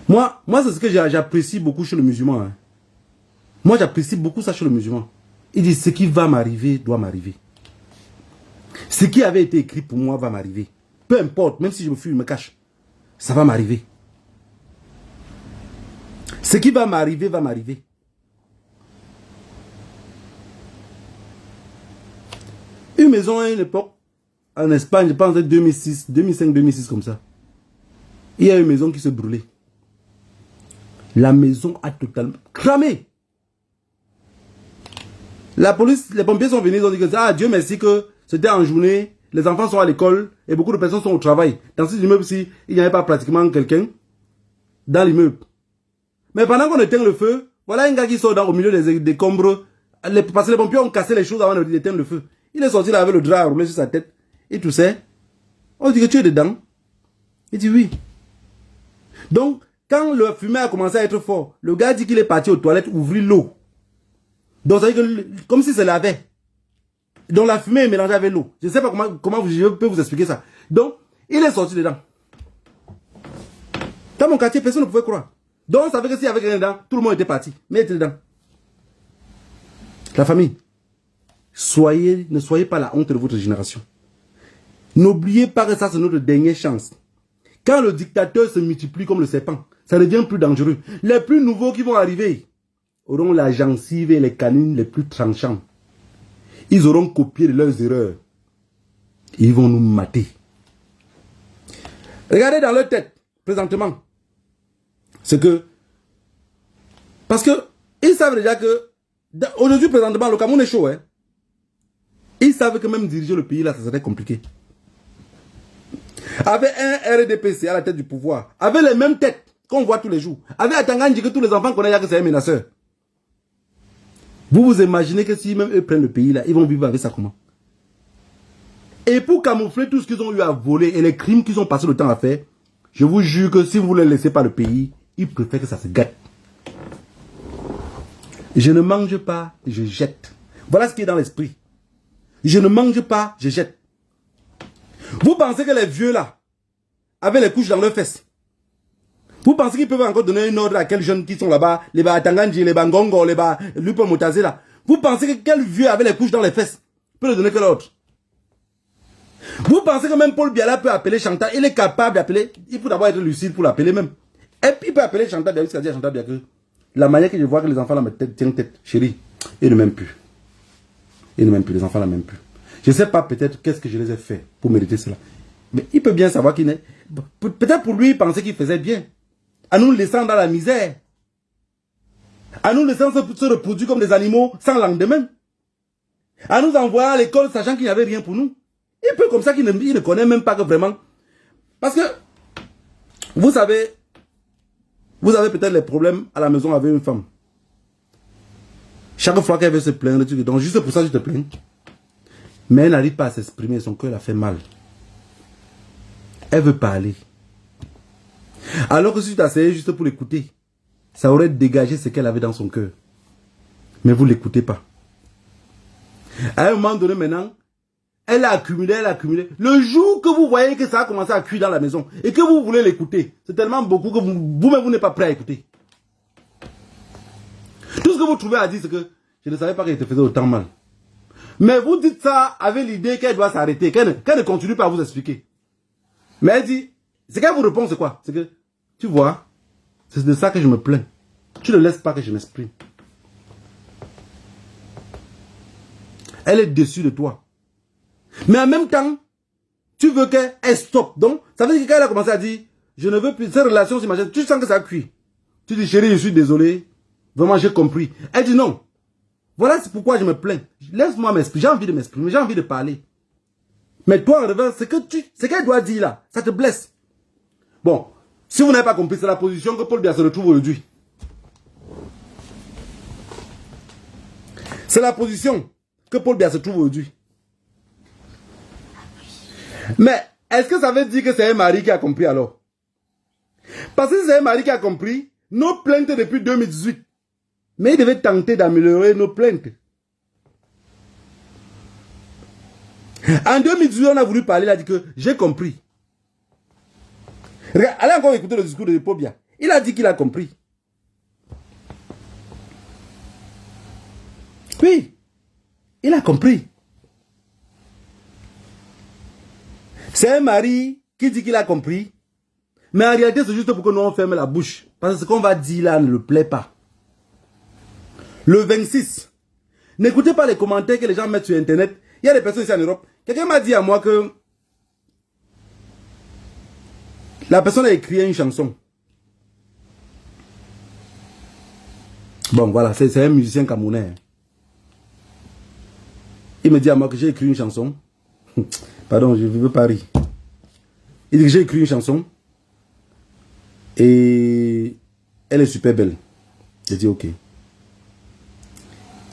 Moi c'est ce que j'apprécie beaucoup chez le musulman. Hein. Moi, j'apprécie beaucoup ça chez le musulman. Il dit, ce qui va m'arriver, doit m'arriver. Ce qui avait été écrit pour moi va m'arriver. Peu importe, même si je me fuis, je me cache. Ça va m'arriver. Ce qui va m'arriver, va m'arriver. Une maison à une époque, en Espagne, je pense en 2006, 2005, 2006 comme ça. Il y a une maison qui se brûlait. La maison a totalement cramé. La police, les pompiers sont venus, ils ont dit que ah, Dieu merci que c'était en journée, les enfants sont à l'école et beaucoup de personnes sont au travail. Dans cet immeuble-ci, il n'y avait pas pratiquement quelqu'un dans l'immeuble. Mais pendant qu'on éteint le feu, voilà un gars qui sort au milieu des décombres, parce que les pompiers ont cassé les choses avant d'éteindre le feu. Il est sorti là avec le drap roulé sur sa tête. Et tout ça. On dit que tu es dedans. Il dit oui. Donc, quand le fumée a commencé à être fort, le gars dit qu'il est parti aux toilettes ouvrir l'eau. Donc, ça veut dire que, comme si ça l'avait. Donc, la fumée est mélangée avec l'eau. Je ne sais pas comment je peux vous expliquer ça. Donc, il est sorti dedans. Dans mon quartier, personne ne pouvait croire. Donc, ça veut dire que s'il y avait quelqu'un dedans, tout le monde était parti. Mais il était dedans. La famille. Ne soyez pas la honte de votre génération. N'oubliez pas que ça, c'est notre dernière chance. Quand le dictateur se multiplie comme le serpent, ça devient plus dangereux. Les plus nouveaux qui vont arriver auront la gencive et les canines les plus tranchants. Ils auront copié de leurs erreurs. Ils vont nous mater. Regardez dans leur tête, présentement. C'est que... Parce que ils savent déjà que... Aujourd'hui, présentement, le Cameroun est chaud, hein. Ils savent que même diriger le pays, là, ça serait compliqué. Avec un RDPC à la tête du pouvoir, avec les mêmes têtes qu'on voit tous les jours, avec Atangandji que tous les enfants connaissent que c'est un menaceur. Vous vous imaginez que si même eux prennent le pays, là, ils vont vivre avec ça comment? Et pour camoufler tout ce qu'ils ont eu à voler et les crimes qu'ils ont passé le temps à faire, je vous jure que si vous ne les laissez pas le pays, ils préfèrent que ça se gâte. Je ne mange pas, je jette. Voilà ce qui est dans l'esprit. Je ne mange pas, je jette. Vous pensez que les vieux là, avec les couches dans leurs fesses, vous pensez qu'ils peuvent encore donner un ordre à quels jeunes qui sont là-bas, les Atangandji, les Bangongo, les Lupo Moutazé là. Vous pensez que quel vieux avec les couches dans les fesses peut le donner quel ordre? Vous pensez que même Paul Biya peut appeler Chantal, il est capable d'appeler, il faut d'abord être lucide pour l'appeler même. Et puis il peut appeler Chantal Biya, c'est-à-dire Chantal Biya que la manière que je vois que les enfants là me tiennent tête, chérie, ils ne m'aiment plus. Ils ne m'aiment plus, les enfants là m'aiment plus. Je ne sais pas peut-être qu'est-ce que je les ai fait pour mériter cela. Mais il peut bien savoir qu'il n'est... Peut-être pour lui, il pensait qu'il faisait bien. À nous laissant dans la misère. À nous laissant se reproduire comme des animaux sans lendemain. À nous envoyer à l'école sachant qu'il n'y avait rien pour nous. Il peut comme ça qu'il ne connaît même pas que vraiment... Parce que, vous savez peut-être les problèmes à la maison avec une femme. Chaque fois qu'elle veut se plaindre, tu dis, donc juste pour ça je te plains. Mais elle n'arrive pas à s'exprimer, son cœur la fait mal. Elle veut parler. Alors que si tu t'asseyais juste pour l'écouter, ça aurait dégagé ce qu'elle avait dans son cœur. Mais vous ne l'écoutez pas. À un moment donné maintenant, elle a accumulé, elle a accumulé. Le jour que vous voyez que ça a commencé à cuire dans la maison et que vous voulez l'écouter, c'est tellement beaucoup que vous-même vous n'êtes pas prêt à écouter. Tout ce que vous trouvez à dire, c'est que je ne savais pas qu'elle te faisait autant mal. Mais vous dites ça avec l'idée qu'elle doit s'arrêter, qu'elle ne continue pas à vous expliquer. Mais elle dit, ce qu'elle vous répond, c'est quoi? C'est que, tu vois, c'est de ça que je me plains. Tu ne laisses pas que je m'exprime. Elle est déçue de toi. Mais en même temps, tu veux qu'elle stoppe. Donc, ça veut dire qu'elle a commencé à dire, je ne veux plus, cette relation s'imagine, tu sens que ça cuit. Tu dis, chérie, je suis désolé. Vraiment, j'ai compris. Elle dit non. Voilà pourquoi je me plains. Laisse-moi m'exprimer. J'ai envie de m'exprimer, j'ai envie de parler. Mais toi, en revanche, ce qu'elle doit dire là, ça te blesse. Bon, si vous n'avez pas compris, c'est la position que Paul Biya se retrouve aujourd'hui. C'est la position que Paul Biya se trouve aujourd'hui. Mais est-ce que ça veut dire que c'est un mari qui a compris alors? Parce que c'est un mari qui a compris nos plaintes depuis 2018. Mais il devait tenter d'améliorer nos plaintes. En 2018, on a voulu parler, il a dit que j'ai compris. Regarde, allez encore écouter le discours de Paul Biya. Il a dit qu'il a compris. Oui, il a compris. C'est un mari qui dit qu'il a compris. Mais en réalité, c'est juste pour que nous on ferme la bouche. Parce que ce qu'on va dire là ne le plaît pas. Le 26. N'écoutez pas les commentaires que les gens mettent sur Internet. Il y a des personnes ici en Europe. Quelqu'un m'a dit à moi que la personne a écrit une chanson. Bon, voilà, c'est un musicien camerounais. Il me dit à moi que j'ai écrit une chanson. Pardon, je ne veux pas rire. Il dit que j'ai écrit une chanson. Et elle est super belle. J'ai dit ok.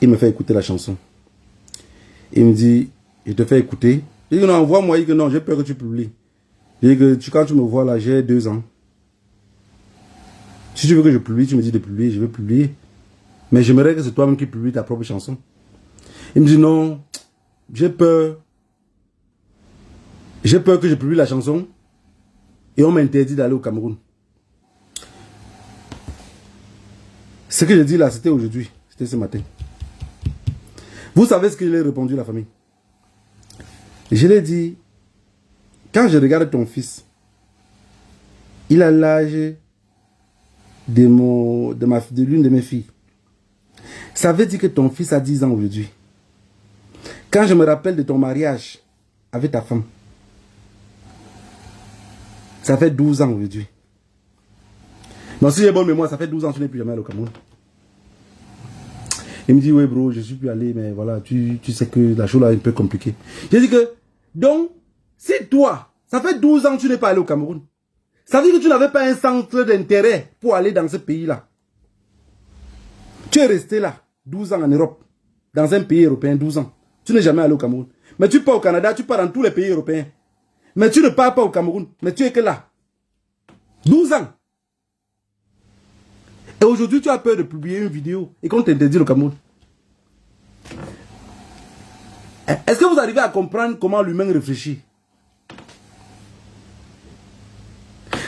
Il me fait écouter la chanson. Il me dit, je te fais écouter. Il dit non, envoie-moi. Il dit que non, j'ai peur que tu publies. Il dit que quand tu me vois là, j'ai 2 ans. Si tu veux que je publie, tu me dis de publier, je vais publier. Mais j'aimerais que c'est toi-même qui publie ta propre chanson. Il me dit non, j'ai peur. J'ai peur que je publie la chanson et on m'interdit d'aller au Cameroun. Ce que je dis là, c'était aujourd'hui. C'était ce matin. Vous savez ce que je lui ai répondu à la famille? Je lui ai dit, quand je regarde ton fils, il a l'âge de l'une de mes filles. Ça veut dire que ton fils a 10 ans aujourd'hui. Quand je me rappelle de ton mariage avec ta femme, ça fait 12 ans aujourd'hui. Donc si j'ai bonne mémoire, ça fait 12 ans que tu n'es plus jamais allé au Cameroun. Il me dit, oui bro, je suis plus allé, mais voilà, tu sais que la chose là est un peu compliquée. J'ai dit que, donc, si toi, ça fait 12 ans que tu n'es pas allé au Cameroun, ça veut dire que tu n'avais pas un centre d'intérêt pour aller dans ce pays-là. Tu es resté là, 12 ans en Europe, dans un pays européen, 12 ans. Tu n'es jamais allé au Cameroun. Mais tu pars au Canada, tu pars dans tous les pays européens. Mais tu ne pars pas au Cameroun, mais tu es que là. 12 ans. Et aujourd'hui, tu as peur de publier une vidéo et qu'on t'interdit le Cameroun. Est-ce que vous arrivez à comprendre comment l'humain réfléchit?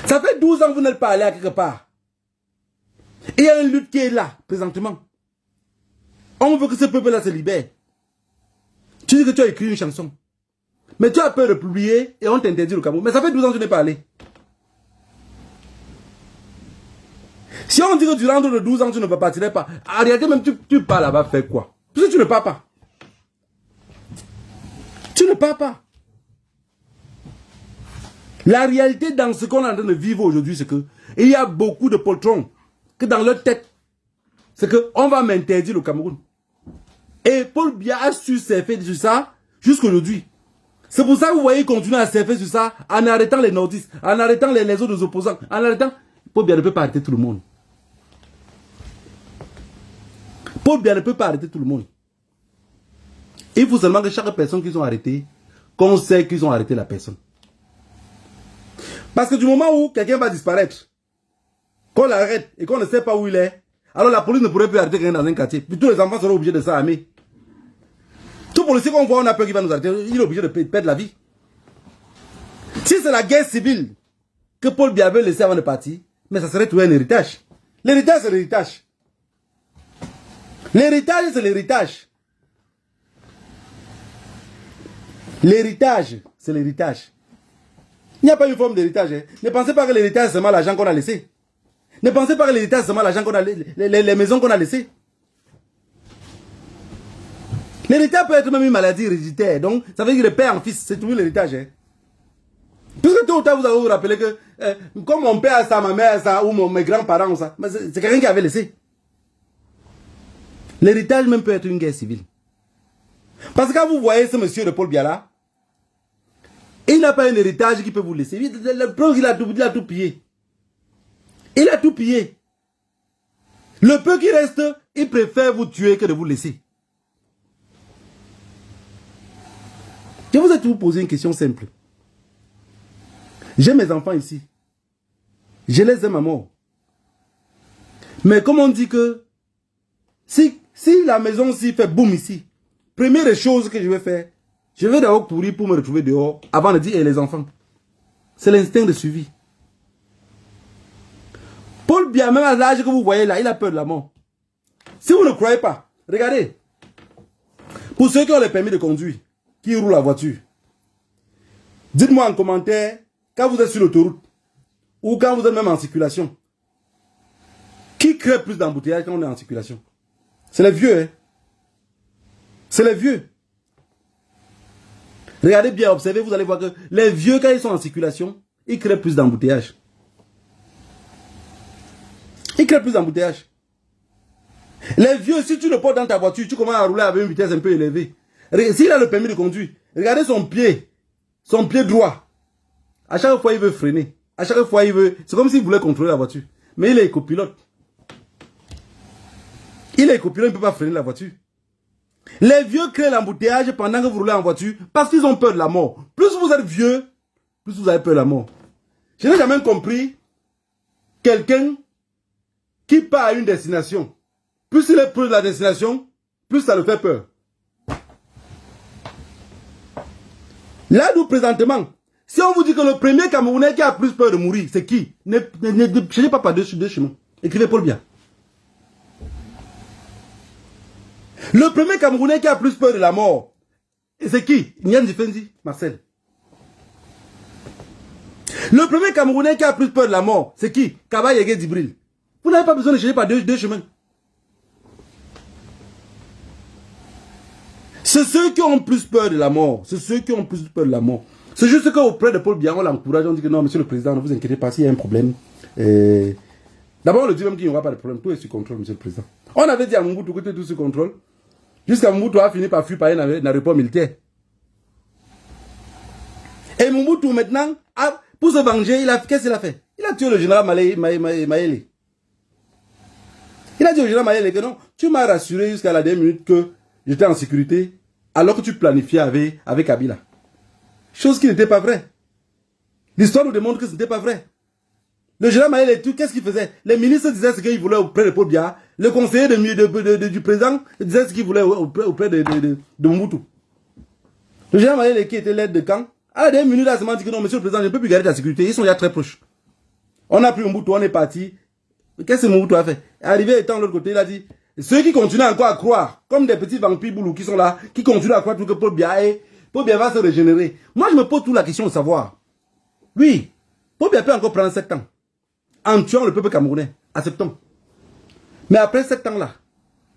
Ça fait 12 ans que vous n'êtes pas allé à quelque part. Et il y a une lutte qui est là, présentement. On veut que ce peuple-là se libère. Tu dis que tu as écrit une chanson. Mais tu as peur de publier et on t'interdit le Cameroun. Mais ça fait 12 ans que tu n'es pas allé. Si on dit que durant de 12 ans, tu ne partirais pas, en réalité, même tu pars là-bas, faire quoi? Parce que tu ne pars pas. Tu ne pars pas. La réalité dans ce qu'on est en train de vivre aujourd'hui, c'est que il y a beaucoup de patrons que dans leur tête, c'est qu'on va m'interdire le Cameroun. Et Paul Biya a su surfer sur ça jusqu'aujourd'hui. C'est pour ça que vous voyez continuer à surfer sur ça en arrêtant les nordistes, en arrêtant les autres opposants, en arrêtant. Paul Biya ne peut pas arrêter tout le monde. Paul Biya ne peut pas arrêter tout le monde. Il faut seulement que chaque personne qu'ils ont arrêté, qu'on sait qu'ils ont arrêté la personne. Parce que du moment où quelqu'un va disparaître, qu'on l'arrête et qu'on ne sait pas où il est, alors la police ne pourrait plus arrêter quelqu'un dans un quartier. Puis tous les enfants seront obligés de s'armer. Tout policier qu'on voit, on a peur qu'il va nous arrêter, il est obligé de perdre la vie. Si c'est la guerre civile que Paul Biya avait laissé avant de partir, mais ça serait tout un héritage. L'héritage, c'est l'héritage. L'héritage, c'est l'héritage. L'héritage, c'est l'héritage. Il n'y a pas une forme d'héritage. Hein. Ne pensez pas que l'héritage, c'est seulement l'argent qu'on a laissé. Ne pensez pas que l'héritage, c'est seulement l'argent qu'on a les maisons qu'on a laissées. L'héritage peut être même une maladie héréditaire. Donc, ça veut dire que de père en fils, c'est toujours l'héritage. Hein. Puisque tôt ou tard, vous allez vous rappeler que, comme mon père a ça, ma mère a ça, ou mes grands-parents ont ça, c'est quelqu'un qui avait laissé. L'héritage même peut être une guerre civile. Parce que quand vous voyez ce monsieur de Paul Biya là, il n'a pas un héritage qui peut vous laisser. Le preuve, il a tout pillé. Il a tout pillé. Le peu qui reste, il préfère vous tuer que de vous laisser. Je vous ai toujours posé une question simple. J'ai mes enfants ici. Je les aime à mort. Mais comme on dit que si la maison ici fait boum ici, première des choses que je vais faire, je vais d'abord courir pour me retrouver dehors avant de dire les enfants. C'est l'instinct de suivi. Paul Biya, même à l'âge que vous voyez là, il a peur de la mort. Si vous ne croyez pas, regardez. Pour ceux qui ont le permis de conduire, qui roulent la voiture, dites-moi en commentaire, quand vous êtes sur l'autoroute, ou quand vous êtes même en circulation, qui crée plus d'embouteillages quand on est en circulation? C'est les vieux, hein? C'est les vieux. Regardez bien, observez, vous allez voir que les vieux, quand ils sont en circulation, ils créent plus d'embouteillages. Ils créent plus d'embouteillages. Les vieux, si tu le portes dans ta voiture, tu commences à rouler avec une vitesse un peu élevée. S'il a le permis de conduire, regardez son pied droit. À chaque fois, il veut freiner. À chaque fois, il veut... C'est comme s'il voulait contrôler la voiture. Mais il est copilote. Il est copilote, il ne peut pas freiner la voiture. Les vieux créent l'embouteillage pendant que vous roulez en voiture parce qu'ils ont peur de la mort. Plus vous êtes vieux, plus vous avez peur de la mort. Je n'ai jamais compris quelqu'un qui part à une destination. Plus il est proche de la destination, plus ça le fait peur. Là, nous, présentement, si on vous dit que le premier Camerounais qui a plus peur de mourir, c'est qui? Ne cherchez pas par deux chemins. Écrivez Paul Biya. Le premier Camerounais qui a plus peur de la mort, c'est qui? Nyan Difendi, Marcel. Le premier Camerounais qui a plus peur de la mort, c'est qui? Kaba Yege Dibril. Vous n'avez pas besoin de chercher par deux chemins. C'est ceux qui ont plus peur de la mort. C'est ceux qui ont plus peur de la mort. C'est juste qu'auprès de Paul Biya, on l'encourage, on dit que non, monsieur le président, ne vous inquiétez pas, s'il y a un problème. D'abord, on le dit même qu'il n'y aura pas de problème. Tout est sous contrôle, monsieur le président. On avait dit à Mobutu que tout est tout sous contrôle. Jusqu'à Mobutu a fini par fuir par un aéroport militaire. Et Mobutu, maintenant, pour se venger, qu'est-ce qu'il a fait? Il a tué le général Mayele. Il a dit au général Mayele que non, tu m'as rassuré jusqu'à la dernière minute que j'étais en sécurité, alors que tu planifiais avec Kabila. Chose qui n'était pas vraie. L'histoire nous démontre que ce n'était pas vrai. Le général Mayele, qu'est-ce qu'il faisait? Les ministres disaient ce qu'ils voulaient auprès de Paul Biya. Le conseiller du président disait ce qu'il voulait auprès de Mobutu. Le général Mayele, qui était l'aide de camp, à la dernière minute, il m'a dit que non, monsieur le président, je ne peux plus garder ta sécurité. Ils sont déjà très proches. On a pris Mobutu, on est parti. Qu'est-ce que Mobutu a fait? Arrivé étant de l'autre côté, il a dit, ceux qui continuent encore à croire, comme des petits vampires boulous qui sont là, qui continuent à croire que Paul Biya va se régénérer. Moi, je me pose toute la question de savoir. Oui, Paul Biya peut encore prendre 7 ans. En tuant le peuple camerounais. Acceptons. Mais après 7 ans-là,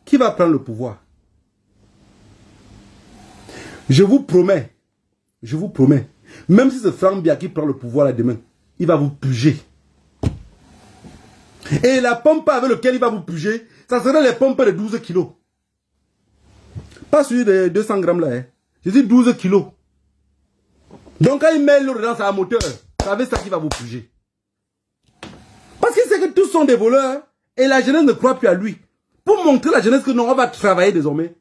qui va prendre le pouvoir? Je vous promets, même si c'est Franck Biya qui prend le pouvoir là demain, il va vous puger. Et la pompe avec laquelle il va vous puger, ça sera les pompes de 12 kilos. Pas celui de 200 grammes là. Hein. Je dis 12 kilos. Donc quand il met l'eau dans sa moteur, c'est avec ça qu'il va vous puger. Parce qu'il sait que tous sont des voleurs et la jeunesse ne croit plus à lui. Pour montrer à la jeunesse que non, on va travailler désormais.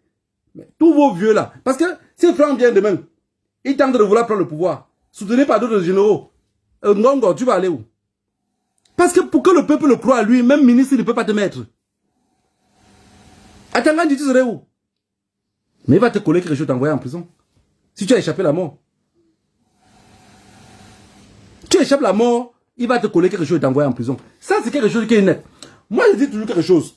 Mais tous vos vieux là, parce que si Franck vient demain, il tente de vouloir prendre le pouvoir, soutenu par d'autres généraux, Ngongo, tu vas aller où? Parce que pour que le peuple le croie à lui, même ministre, il ne peut pas te mettre. Attends, tu serais où? Mais il va te coller quelque chose, t'envoyer en prison. Si tu as échappé la mort. Tu échappes la mort, il va te coller quelque chose et t'envoyer en prison. Ça, c'est quelque chose qui est net. Moi, je dis toujours quelque chose.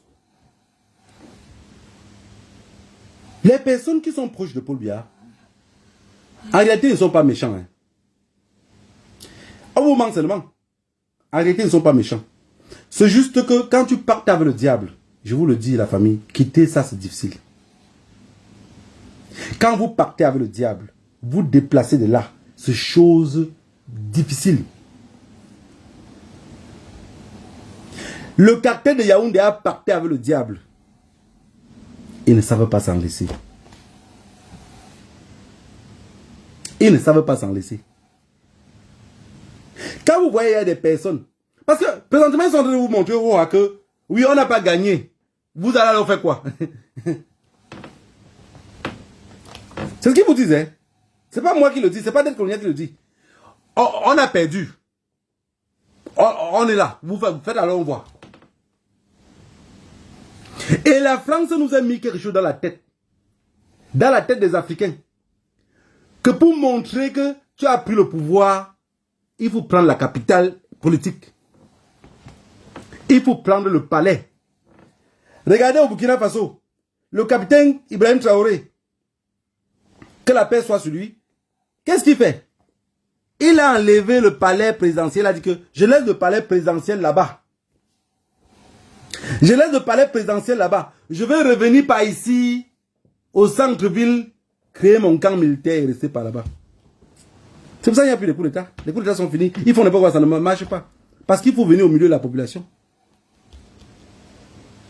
Les personnes qui sont proches de Paul Biya, en réalité, ils ne sont pas méchants. Hein. On vous ment seulement. En réalité, ils ne sont pas méchants. C'est juste que quand tu partes avec le diable, je vous le dis, la famille, quitter ça, c'est difficile. Quand vous partez avec le diable, vous déplacez de là, c'est chose difficile. Le cartel de Yaoundé a pacté avec le diable. Ils ne savent pas s'en laisser. Ils ne savent pas s'en laisser. Quand vous voyez, il y a des personnes, parce que présentement, ils sont en train de vous montrer que oui, on n'a pas gagné. Vous allez leur faire quoi? C'est ce qu'ils vous disent. Hein? C'est pas moi qui le dis, c'est pas Net Colonial qui le dit. On a perdu. On est là. Vous faites alors on voit. Et la France nous a mis quelque chose dans la tête. Dans la tête des Africains. Que pour montrer que tu as pris le pouvoir, il faut prendre la capitale politique. Il faut prendre le palais. Regardez au Burkina Faso. Le capitaine Ibrahim Traoré. Que la paix soit sur lui. Qu'est-ce qu'il fait? Il a enlevé le palais présidentiel. Il a dit que je laisse le palais présidentiel là-bas. Je laisse le palais présidentiel là-bas. Je vais revenir par ici, au centre-ville, créer mon camp militaire et rester par là-bas. C'est pour ça qu'il n'y a plus de coups d'État. Les coups d'État sont finis. Ils font n'importe quoi, ça ne marche pas. Parce qu'il faut venir au milieu de la population.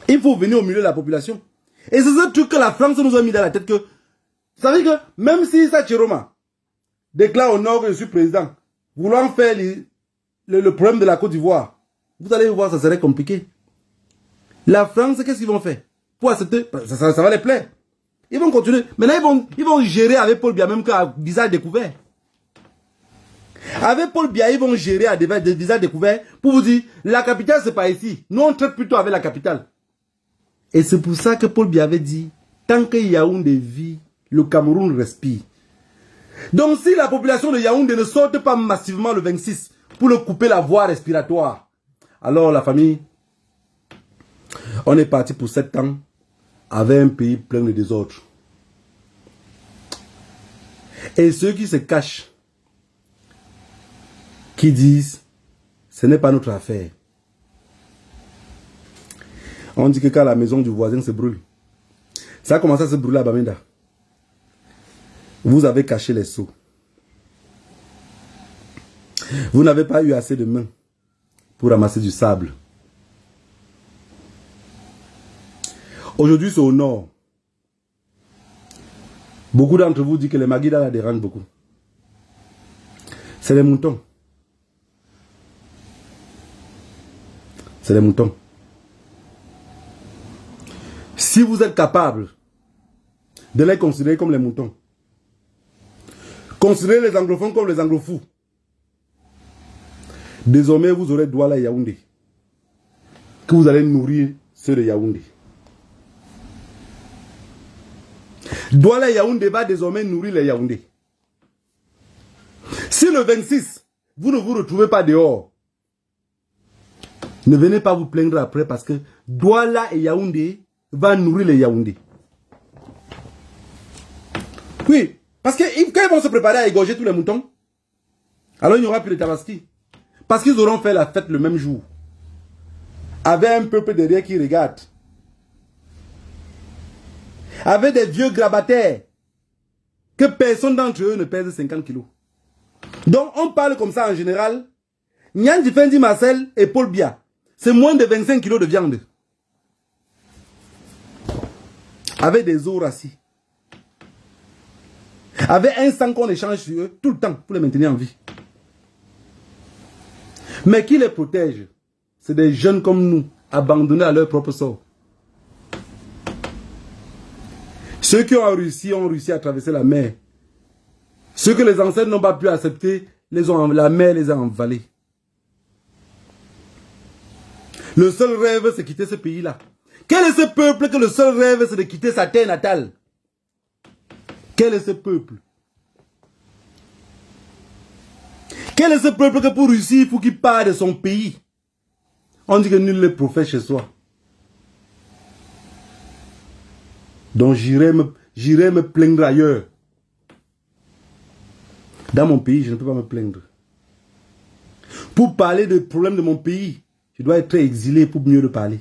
Il faut venir au milieu de la population. Et c'est ce truc que la France nous a mis dans la tête que, vous savez que même si Sachiroma déclare au nord que je suis président, vouloir faire le problème de la Côte d'Ivoire, vous allez voir, ça serait compliqué. La France, qu'est-ce qu'ils vont faire? Pour accepter, ça va les plaire. Ils vont continuer. Maintenant, ils vont gérer avec Paul Biya, même qu'à visage découvert. Avec Paul Biya, ils vont gérer à des visages découverts pour vous dire, la capitale, c'est pas ici. Nous, on traite plutôt avec la capitale. Et c'est pour ça que Paul Biya avait dit, tant que Yaoundé vit, le Cameroun respire. Donc, si la population de Yaoundé ne saute pas massivement le 26 pour le couper la voie respiratoire, alors la famille, on est parti pour 7 ans avec un pays plein de désordre. Et ceux qui se cachent, qui disent, ce n'est pas notre affaire. On dit que quand la maison du voisin se brûle, ça a commencé à se brûler à Bamenda. Vous avez caché les seaux. Vous n'avez pas eu assez de mains pour ramasser du sable. Aujourd'hui, c'est au nord. Beaucoup d'entre vous disent que les Maguida la dérangent beaucoup. C'est les moutons. C'est les moutons. Si vous êtes capable de les considérer comme les moutons, considérez les anglophones comme les anglofous, désormais vous aurez Douala et Yaoundé, que vous allez nourrir ceux de Yaoundé. Douala et Yaoundé va désormais nourrir les Yaoundé. Si le 26, vous ne vous retrouvez pas dehors, ne venez pas vous plaindre après parce que Douala et Yaoundé va nourrir les Yaoundé. Oui, parce que quand ils vont se préparer à égorger tous les moutons, alors il n'y aura plus de Tabaski. Parce qu'ils auront fait la fête le même jour. Avec un peuple derrière qui regarde. Avec des vieux grabataires. Que personne d'entre eux ne pèse 50 kilos. Donc on parle comme ça en général. Nyandi Fendi Marcel et Paul Biya. C'est moins de 25 kilos de viande. Avec des os rassis. Avec un sang qu'on échange sur eux tout le temps pour les maintenir en vie. Mais qui les protège? C'est des jeunes comme nous, abandonnés à leur propre sort. Ceux qui ont réussi à traverser la mer. Ceux que les ancêtres n'ont pas pu accepter, la mer les a envalés. Le seul rêve, c'est quitter ce pays-là. Quel est ce peuple que le seul rêve, c'est de quitter sa terre natale? Quel est ce peuple? Quel est ce peuple que pour réussir, il faut qu'il parte de son pays? On dit que nul n'est prophète chez soi. Donc j'irai me plaindre ailleurs. Dans mon pays, je ne peux pas me plaindre. Pour parler des problèmes de mon pays, je dois être exilé pour mieux le parler.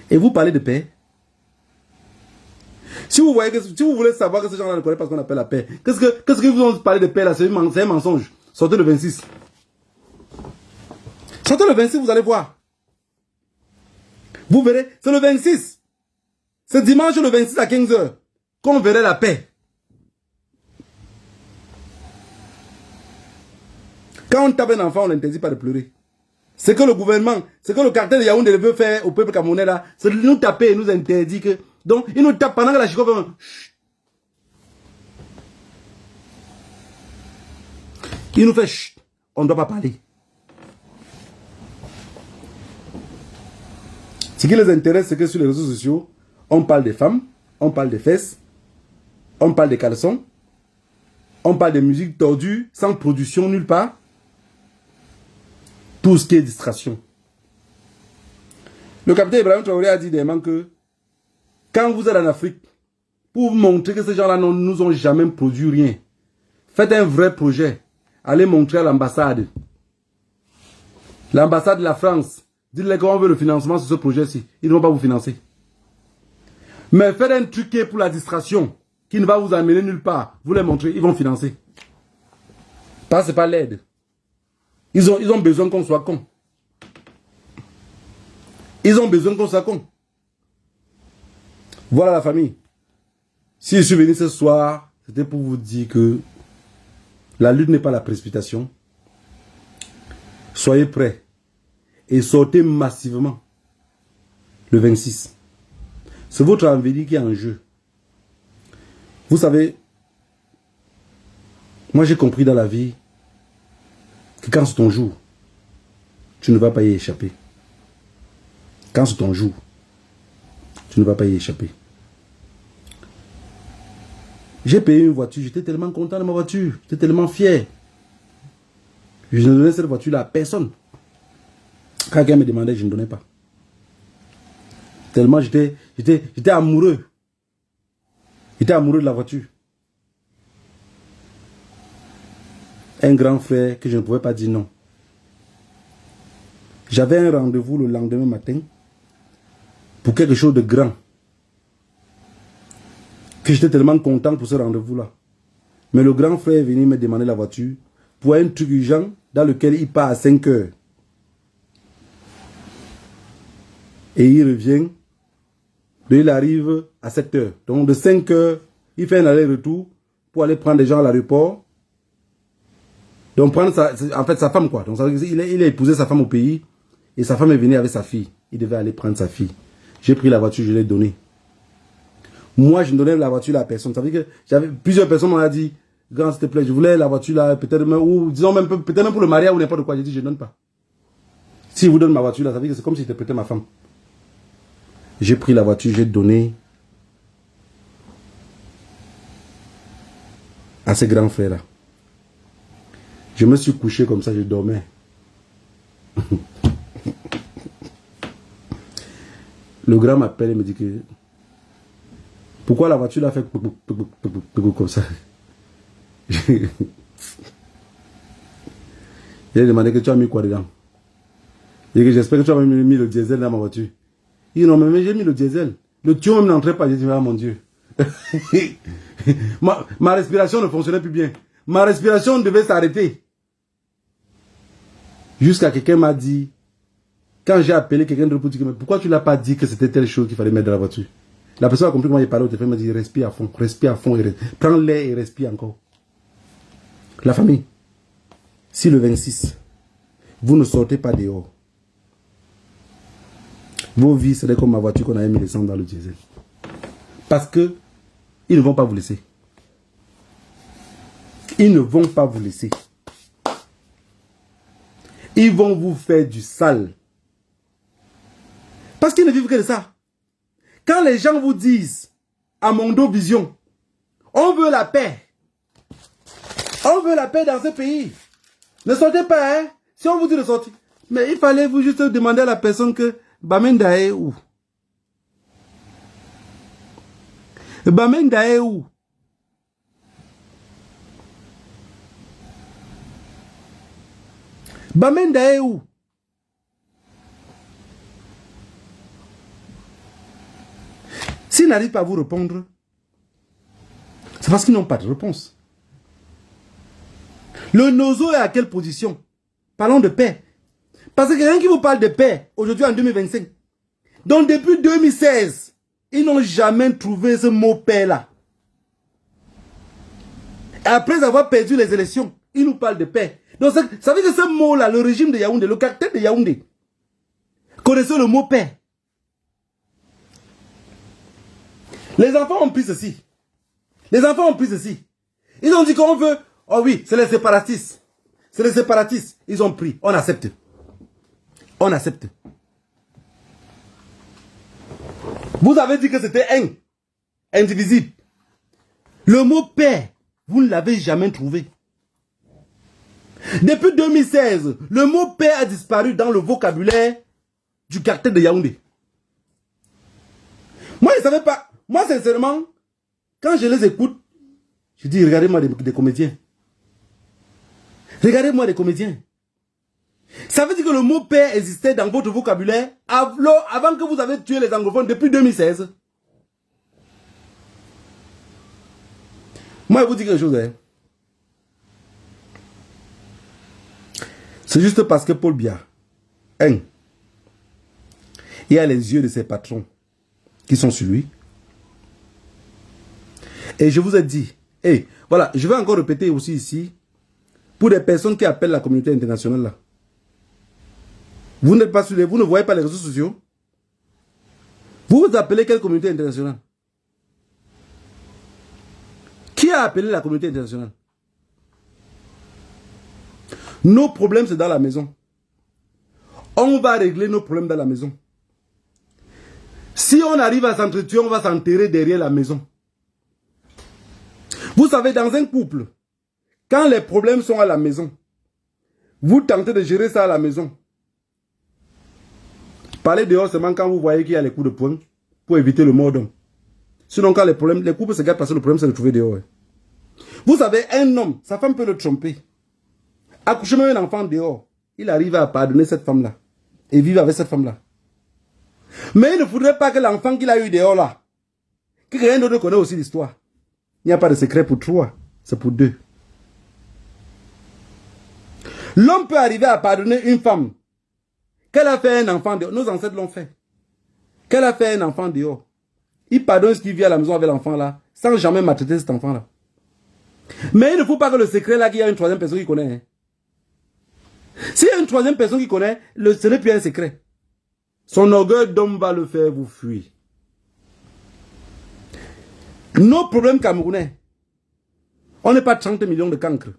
Et vous parlez de paix? Si vous voulez savoir que ces gens-là ne connaissent pas ce qu'on appelle la paix, qu'est-ce que vous ont parlé de paix là? C'est un mensonge. Sortez le 26. Sortez le 26, vous allez voir. Vous verrez, c'est le 26. C'est dimanche le 26 à 15 h qu'on verrait la paix. Quand on tape un enfant, on n'interdit pas de pleurer. C'est que le gouvernement, c'est que le cartel de Yaoundé veut faire au peuple camerounais là, c'est de nous taper et nous interdit que... Donc, il nous tape pendant que la chico fait... Il nous fait chut, on ne doit pas parler. Ce qui les intéresse, c'est que sur les réseaux sociaux, on parle des femmes, on parle des fesses, on parle des caleçons, on parle des musiques tordues, sans production nulle part. Tout ce qui est distraction. Le capitaine Ibrahim Traoré a dit dernièrement que quand vous êtes en Afrique, pour vous montrer que ces gens-là ne nous ont jamais produit rien, faites un vrai projet. Allez montrer à l'ambassade. L'ambassade de la France. Dites-leur qu'on veut le financement sur ce projet-ci. Ils ne vont pas vous financer. Mais faites un truc pour la distraction qui ne va vous amener nulle part. Vous les montrez, ils vont financer. Parce que ce n'est pas l'aide. Ils ont besoin qu'on soit con. Ils ont besoin qu'on soit con. Voilà la famille. Si je suis venu ce soir, c'était pour vous dire que la lutte n'est pas la précipitation. Soyez prêts et sortez massivement le 26. C'est votre avenir qui est en jeu. Vous savez, moi j'ai compris dans la vie que quand c'est ton jour, tu ne vas pas y échapper. Quand c'est ton jour, tu ne vas pas y échapper. J'ai payé une voiture, j'étais tellement content de ma voiture, j'étais tellement fier. Je ne donnais cette voiture-là à personne. Quand quelqu'un me demandait, je ne donnais pas. Tellement j'étais amoureux. J'étais amoureux de la voiture. Un grand frère que je ne pouvais pas dire non. J'avais un rendez-vous le lendemain matin pour quelque chose de grand. Que j'étais tellement content pour ce rendez-vous-là. Mais le grand frère est venu me demander la voiture pour un truc urgent dans lequel il part à 5 heures. Et il revient, il arrive à 7 heures. Donc de 5 heures, il fait un aller-retour pour aller prendre des gens à l'aéroport. Donc prendre sa femme quoi. Donc il a épousé sa femme au pays et sa femme est venue avec sa fille. Il devait aller prendre sa fille. J'ai pris la voiture, je l'ai donnée. Moi, je ne donnais la voiture à personne. Ça veut dire que j'avais plusieurs personnes m'ont dit, grand s'il te plaît, je voulais la voiture là, peut-être même, ou disons même peut-être même pour le mariage ou n'importe quoi. J'ai dit, je ne donne pas. Si vous donnez ma voiture là, ça veut dire que c'est comme si j'étais peut-être ma femme. J'ai pris la voiture, j'ai donné à ce grand frère là. Je me suis couché comme ça, je dormais. Le grand m'appelle et me dit que pourquoi la voiture l'a fait comme ça. J'ai demandé que tu as mis quoi dedans. Et que j'espère que tu as mis le diesel dans ma voiture. Il dit non mais j'ai mis le diesel. Le tuyau même n'entrait pas. J'ai dit ah mon Dieu. ma respiration ne fonctionnait plus bien. Ma respiration devait s'arrêter. Jusqu'à quelqu'un m'a dit, quand j'ai appelé quelqu'un de pour dire, mais pourquoi tu ne l'as pas dit que c'était telle chose qu'il fallait mettre dans la voiture? La personne a compris comment il parlait au téléphone, m'a dit, respire à fond, prends l'air et respire encore. La famille, si le 26, vous ne sortez pas dehors, vos vies seraient comme ma voiture qu'on avait mis l'essence dans le diesel. Parce que ils ne vont pas vous laisser. Ils ne vont pas vous laisser. Ils vont vous faire du sale. Parce qu'ils ne vivent que de ça. Quand les gens vous disent, à Mondo Vision, on veut la paix. On veut la paix dans ce pays. Ne sortez pas, hein. Si on vous dit de sortir. Mais il fallait vous juste demander à la personne que Bamenda est où? Bamenda est où? Bamenda est où? S'ils n'arrivent pas à vous répondre, c'est parce qu'ils n'ont pas de réponse. Le Nozo est à quelle position? Parlons de paix. Parce que quelqu'un qui vous parle de paix, aujourd'hui en 2025, Donc depuis 2016, ils n'ont jamais trouvé ce mot paix là. Après avoir perdu les élections, ils nous parlent de paix. Donc ça veut dire que ce mot là, le régime de Yaoundé, le caractère de Yaoundé, connaissait le mot paix. Les enfants ont pris ceci. Les enfants ont pris ceci. Ils ont dit qu'on veut. Oh oui, c'est les séparatistes. C'est les séparatistes. Ils ont pris. On accepte. On accepte. Vous avez dit que c'était indivisible. Le mot paix, vous ne l'avez jamais trouvé. Depuis 2016, le mot paix a disparu dans le vocabulaire du cartel de Yaoundé. Moi, je ne savais pas. Moi, sincèrement, quand je les écoute, je dis, regardez-moi des comédiens. Regardez-moi des comédiens. Ça veut dire que le mot paix existait dans votre vocabulaire avant que vous avez tué les anglophones depuis 2016. Moi, je vous dis quelque chose. Hein. C'est juste parce que Paul Biya, il a les yeux de ses patrons qui sont sur lui. Et je vous ai dit, et voilà, je vais encore répéter aussi ici, pour des personnes qui appellent la communauté internationale là. Vous n'êtes pas sur vous ne voyez pas les réseaux sociaux. Vous vous appelez quelle communauté internationale? Qui a appelé la communauté internationale? Nos problèmes, c'est dans la maison. On va régler nos problèmes dans la maison. Si on arrive à s'entretuer, on va s'enterrer derrière la maison. Vous savez, dans un couple, quand les problèmes sont à la maison, vous tentez de gérer ça à la maison. Parlez dehors seulement quand vous voyez qu'il y a les coups de poing pour éviter le mort d'homme. Sinon, quand les couples se gâtent parce que le problème, c'est de trouver dehors. Vous savez, un homme, sa femme peut le tromper. Accoucher même un enfant dehors, il arrive à pardonner cette femme-là et vivre avec cette femme-là. Mais il ne faudrait pas que l'enfant qu'il a eu dehors là, que quelqu'un d'autre connaît aussi l'histoire. Il n'y a pas de secret pour trois, c'est pour deux. L'homme peut arriver à pardonner une femme qu'elle a fait un enfant dehors. Nos ancêtres l'ont fait. Qu'elle a fait un enfant dehors. Il pardonne ce qui vit à la maison avec l'enfant là, sans jamais maltraiter cet enfant là. Mais il ne faut pas que le secret là, qu'il y a une troisième personne qui connaît. Hein. S'il y a une troisième personne qui connaît, ce n'est plus un secret. Son orgueil d'homme va le faire vous fuir. Nos problèmes camerounais, on n'est pas 30 millions de cancres.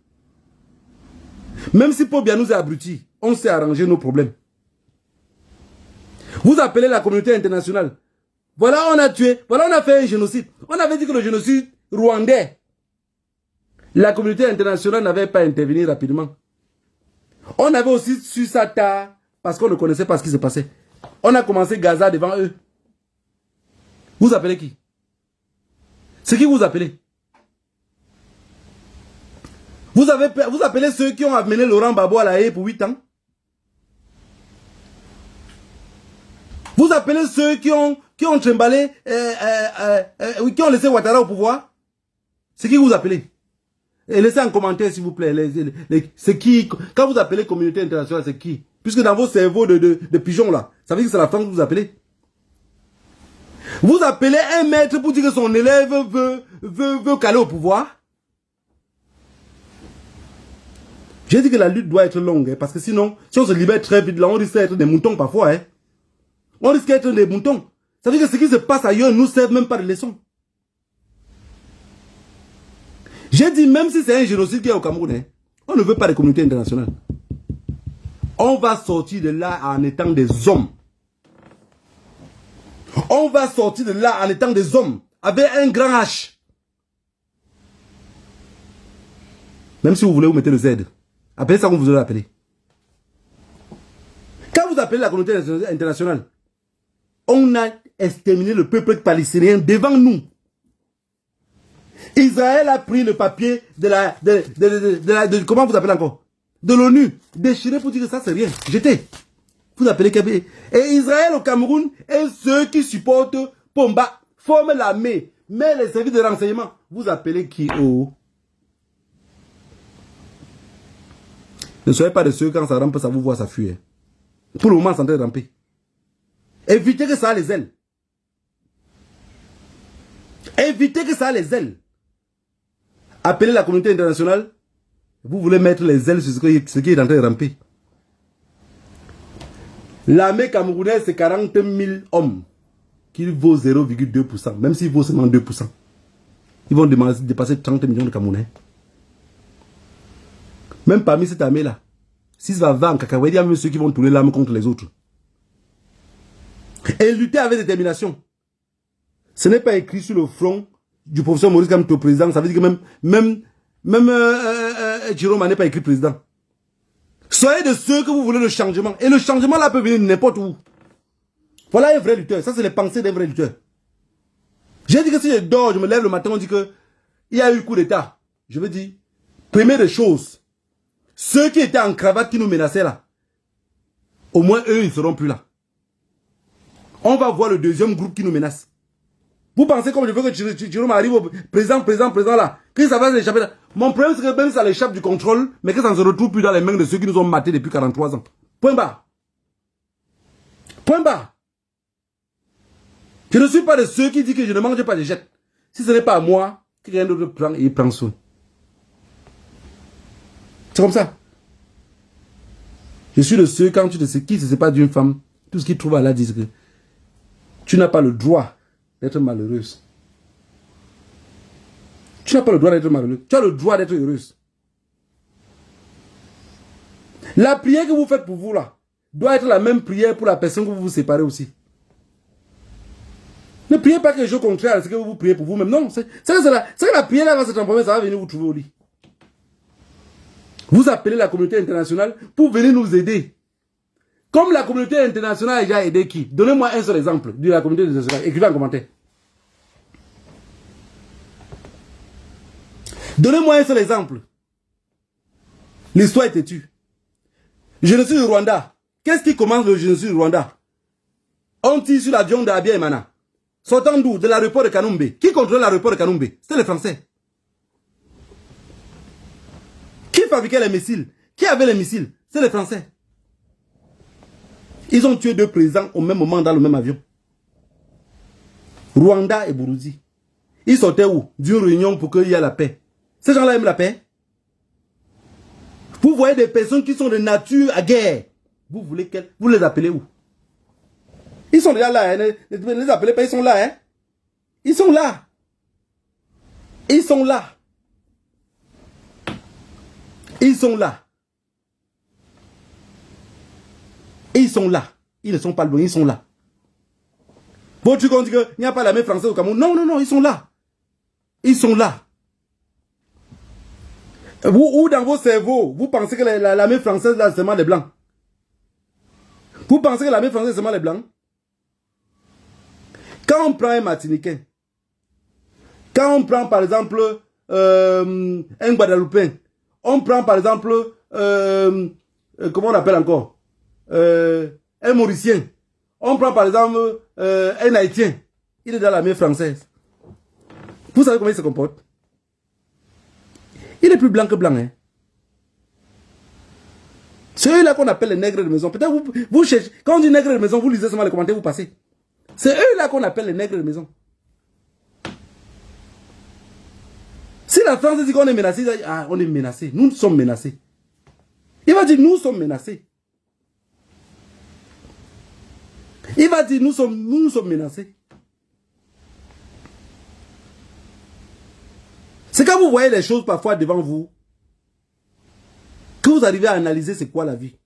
Même si Paul Biya nous a abrutis, on sait arranger nos problèmes. Vous appelez la communauté internationale. Voilà, on a tué, voilà, on a fait un génocide. On avait dit que le génocide rwandais, la communauté internationale n'avait pas intervenu rapidement. On avait aussi su ça tard parce qu'on ne connaissait pas ce qui se passait. On a commencé Gaza devant eux. Vous appelez qui? C'est qui vous appelez? Vous appelez ceux qui ont amené Laurent Gbagbo à la haie pour 8 ans? Vous appelez ceux qui ont trimballé, qui ont laissé Ouattara au pouvoir? C'est qui vous appelez? Et laissez un commentaire s'il vous plaît. C'est qui? Quand vous appelez communauté internationale, c'est qui? Puisque dans vos cerveaux de pigeons là, ça veut dire que c'est la France que vous appelez. Vous appelez un maître pour dire que son élève veut caler au pouvoir. J'ai dit que la lutte doit être longue, hein, parce que sinon, si on se libère très vite là, on risque d'être des moutons parfois. Hein. On risque d'être des moutons. Ça veut dire que ce qui se passe ailleurs ne nous sert même pas de leçon. J'ai dit, même si c'est un génocide qui est au Cameroun, hein, on ne veut pas de communauté internationale. On va sortir de là en étant des hommes. On va sortir de là en étant des hommes, avec un grand H. Même si vous voulez, vous mettez le Z. Appelez ça comme vous voulez l'appeler. Quand vous appelez la communauté internationale, on a exterminé le peuple palestinien devant nous. Israël a pris le papier comment vous appelez encore? De l'ONU, déchiré pour dire que ça c'est rien. Jeté. Vous appelez Kabé. Et Israël au Cameroun et ceux qui supportent Pomba forment l'armée. Mais les services de renseignement, vous appelez qui? Oh. Ne soyez pas de ceux quand ça rampe, ça vous voit, ça fuit. Pour le moment, c'est en train de ramper. Évitez que ça a les ailes. Évitez que ça a les ailes. Appelez la communauté internationale. Vous voulez mettre les ailes sur ce qui est en train de ramper. L'armée camerounaise, c'est 40 000 hommes qui vaut 0,2%. Même s'il vaut seulement 2%. Ils vont dépasser 30 millions de Camerounais. Même parmi cette armée-là, si ça va en cacahuète, il y a même ceux qui vont tourner l'arme contre les autres. Et lutter avec détermination. Ce n'est pas écrit sur le front du professeur Maurice Kamto président. Ça veut dire que même Jérôme n'est pas écrit président. Soyez de ceux que vous voulez le changement. Et le changement là peut venir n'importe où. Voilà un vrai lutteur. Ça, c'est les pensées d'un vrai lutteur. J'ai dit que si je dors, je me lève le matin, on dit que il y a eu coup d'état. Je veux dire, première des choses, ceux qui étaient en cravate qui nous menaçaient là, au moins eux, ils ne seront plus là. On va voir le deuxième groupe qui nous menace. Vous pensez comme je veux que Jérôme arrive au présent là, que ça va s'échapper là. Mon problème, c'est que même ça l'échappe du contrôle, mais que ça ne se retrouve plus dans les mains de ceux qui nous ont matés depuis 43 ans. Point barre. Point barre. Je ne suis pas de ceux qui disent que je ne mange pas de jette. Si ce n'est pas à moi, quelqu'un d'autre prend et il prend soin. C'est comme ça. Je suis de ceux, quand tu te sais qui se sépare d'une femme, tout ce qu'ils trouvent à là disent que tu n'as pas le droit d'être malheureuse. Tu n'as pas le droit d'être malheureuse. Tu as le droit d'être heureuse. La prière que vous faites pour vous là, doit être la même prière pour la personne que vous vous séparez aussi. Ne priez pas quelque chose contraire à ce que vous priez pour vous-même. Non, c'est que la prière là va se transformer, ça va venir vous trouver au lit. Vous appelez la communauté internationale pour venir nous aider. Comme la communauté internationale a déjà aidé qui? Donnez-moi un seul exemple de la communauté internationale. Écrivez en commentaire. Donnez-moi un seul exemple. L'histoire est têtue. Génocide du Rwanda. Qu'est-ce qui commence le génocide du Rwanda? On tire sur l'avion d'Abia Emana. Sortant d'où? De l'aéroport de Kanumbe. Qui contrôlait l'aéroport de Kanumbe? C'était les Français. Qui fabriquait les missiles? Qui avait les missiles? C'est les Français. Ils ont tué deux présidents au même moment dans le même avion. Rwanda et Burundi. Ils sortaient où? D'une réunion pour qu'il y ait la paix. Ces gens-là aiment la paix. Vous voyez des personnes qui sont de nature à guerre. Vous voulez qu'elles... Vous les appelez où? Ils sont déjà là. Hein? Ne les appelez pas, ils sont là. Hein? Ils sont là. Ils sont là. Ils sont là. Ils sont là. Ils ne sont pas loin, ils sont là. Bon, tu dis qu'il n'y a pas l'armée française au Cameroun. Non, non, non, ils sont là. Ils sont là. Vous, ou dans vos cerveaux, vous pensez que l'armée française, là, c'est seulement les Blancs. Vous pensez que l'armée française, c'est seulement les Blancs? Quand on prend un Martiniquais, quand on prend, par exemple, un Guadeloupéen, on prend, par exemple, comment on appelle encore? Un Mauricien. On prend, par exemple, un Haïtien. Il est dans l'armée française. Vous savez comment il se comporte? Il est plus blanc que blanc. Hein? C'est eux là qu'on appelle les nègres de maison. Peut-être vous cherchez. Quand on dit nègres de maison, vous lisez seulement les commentaires, vous passez. C'est eux là qu'on appelle les nègres de maison. Si la France dit qu'on est menacé, il dit, ah, on est menacé. Nous sommes menacés. Il va dire, nous sommes menacés. Il va dire, nous sommes menacés. C'est quand vous voyez les choses parfois devant vous, que vous arrivez à analyser c'est quoi la vie.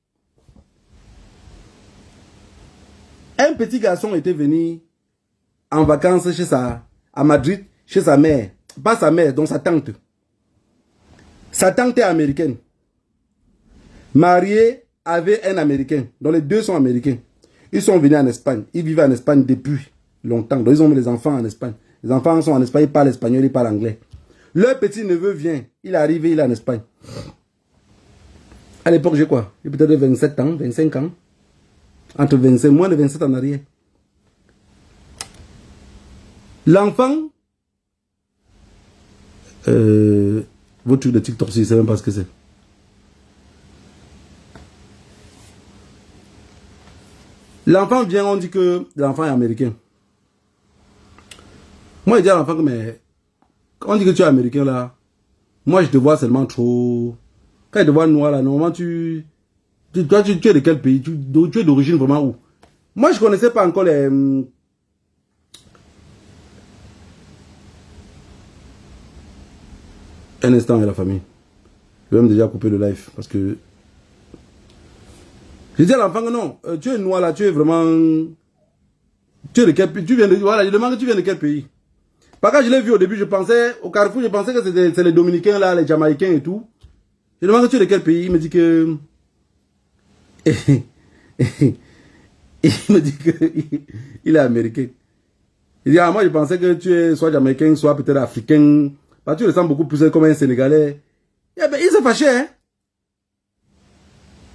Un petit garçon était venu en vacances à Madrid, chez sa mère. Pas sa mère, donc sa tante. Sa tante est américaine. Mariée avec un Américain. Donc les deux sont américains. Ils sont venus en Espagne. Ils vivaient en Espagne depuis longtemps. Donc ils ont mis les enfants en Espagne. Les enfants sont en Espagne, ils parlent espagnol, ils parlent anglais. Leur petit neveu vient. Il est arrivé, il est en Espagne. À l'époque, j'ai quoi? J'ai peut-être 27 ans, 25 ans. Entre 25, moins de 27 en arrière. L'enfant, votre truc de TikTok, je ne sais même pas ce que c'est. L'enfant vient, on dit que l'enfant est américain. Moi, je dis à l'enfant que, mais, quand on dit que tu es américain là, moi, je te vois seulement trop. Quand je te vois noir là, normalement, toi, tu es de quel pays? Tu es d'origine vraiment où? Moi, je ne connaissais pas encore les. Un instant, et la famille. Je vais même déjà couper le live parce que. Je dis à l'enfant que non, tu es noir là, tu es vraiment. Tu es de quel pays? Tu viens de. Voilà, je demande que tu viens de quel pays? Parce que je l'ai vu au début, je pensais, au Carrefour, je pensais que c'est les Dominicains là, les Jamaïcains et tout. Je demande que tu es de quel pays? Il me dit que. Il me dit qu'il est américain. Il dit, ah, moi je pensais que tu es soit jamaïcain, soit peut-être africain. Parce que tu ressembles beaucoup plus comme un Sénégalais. Eh ben, il s'est fâché, hein.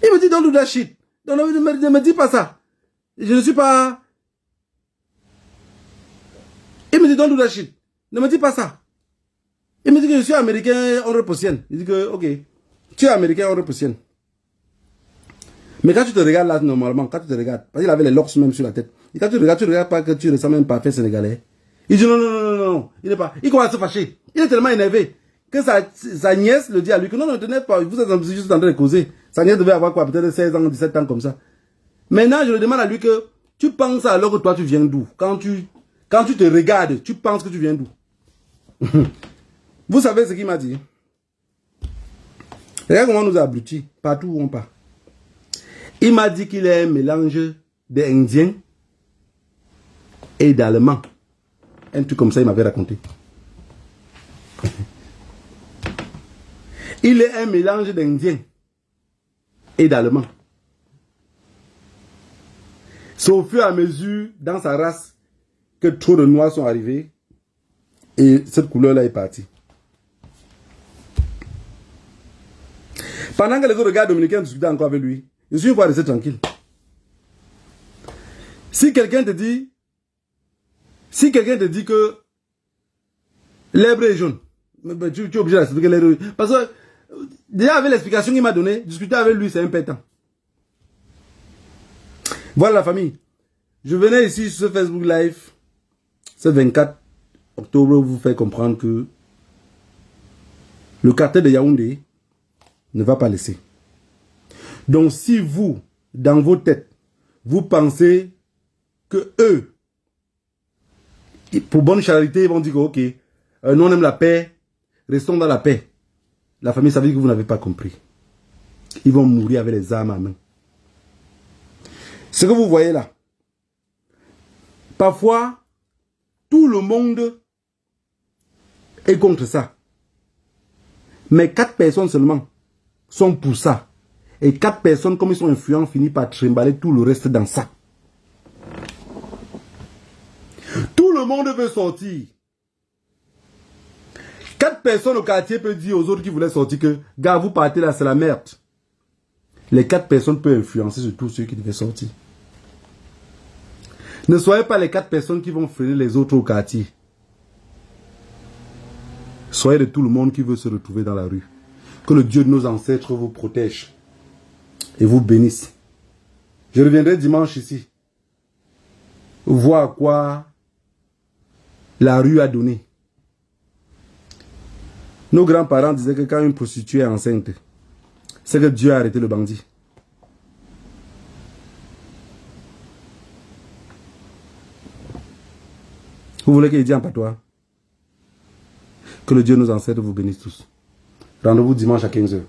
Il me dit, don't do that shit. Donc, ne me dis pas ça. Je ne suis pas. Il me dit, don't do that shit. Ne me dis pas ça. Il me dit que je suis américain, on repositionne. Il dit que, ok, tu es américain, on repositionne. Mais quand tu te regardes là, normalement, quand tu te regardes, parce qu'il avait les locks même sur la tête. Et quand tu regardes pas que tu ressembles même pas à un Sénégalais. Il dit non, non, non, non, non, non, il n'est pas. Il commence à se fâcher. Il est tellement énervé que sa nièce le dit à lui que non, non, ne tenez pas, vous êtes juste en train de causer. Sa nièce devait avoir quoi, peut-être 16 ans, 17 ans comme ça. Maintenant, je le demande à lui que tu penses alors que toi tu viens d'où? Quand tu te regardes, tu penses que tu viens d'où? Vous savez ce qu'il m'a dit? Regarde comment on nous a abrutis, partout où on part. Il m'a dit qu'il est un mélange d'Indien et d'Allemand. Un truc comme ça, il m'avait raconté. Il est un mélange d'Indien et d'Allemand. C'est au fur et à mesure, dans sa race, que trop de noirs sont arrivés et cette couleur-là est partie. Pendant que les autres gars dominicains discutaient encore avec lui, je suis une fois resté tranquille. Si quelqu'un te dit que l'herbe est jaune, tu es obligé d'expliquer l'herbe. Parce que déjà avec l'explication qu'il m'a donnée, discuter avec lui c'est un pétant. Voilà la famille. Je venais ici sur ce Facebook Live, ce 24 octobre, vous faire comprendre que le cartel de Yaoundé ne va pas laisser. Donc si vous, dans vos têtes, vous pensez que eux, pour bonne charité, ils vont dire que, ok, nous on aime la paix, restons dans la paix. La famille, ça veut dire que vous n'avez pas compris. Ils vont mourir avec les armes à main. Ce que vous voyez là, parfois, tout le monde est contre ça. Mais 4 personnes seulement sont pour ça. Et 4 personnes, comme ils sont influents, finissent par trimballer tout le reste dans ça. Tout le monde veut sortir. 4 personnes au quartier peuvent dire aux autres qui voulaient sortir que, gars, vous partez là, c'est la merde. Les 4 personnes peuvent influencer sur tous ceux qui devaient sortir. Ne soyez pas les 4 personnes qui vont freiner les autres au quartier. Soyez de tout le monde qui veut se retrouver dans la rue. Que le Dieu de nos ancêtres vous protège et vous bénisse. Je reviendrai dimanche ici. Voir à quoi la rue a donné. Nos grands-parents disaient que quand une prostituée est enceinte, c'est que Dieu a arrêté le bandit. Vous voulez qu'il dise en patois? Que le Dieu de nos ancêtres vous bénisse tous. Rendez-vous dimanche à 15 h.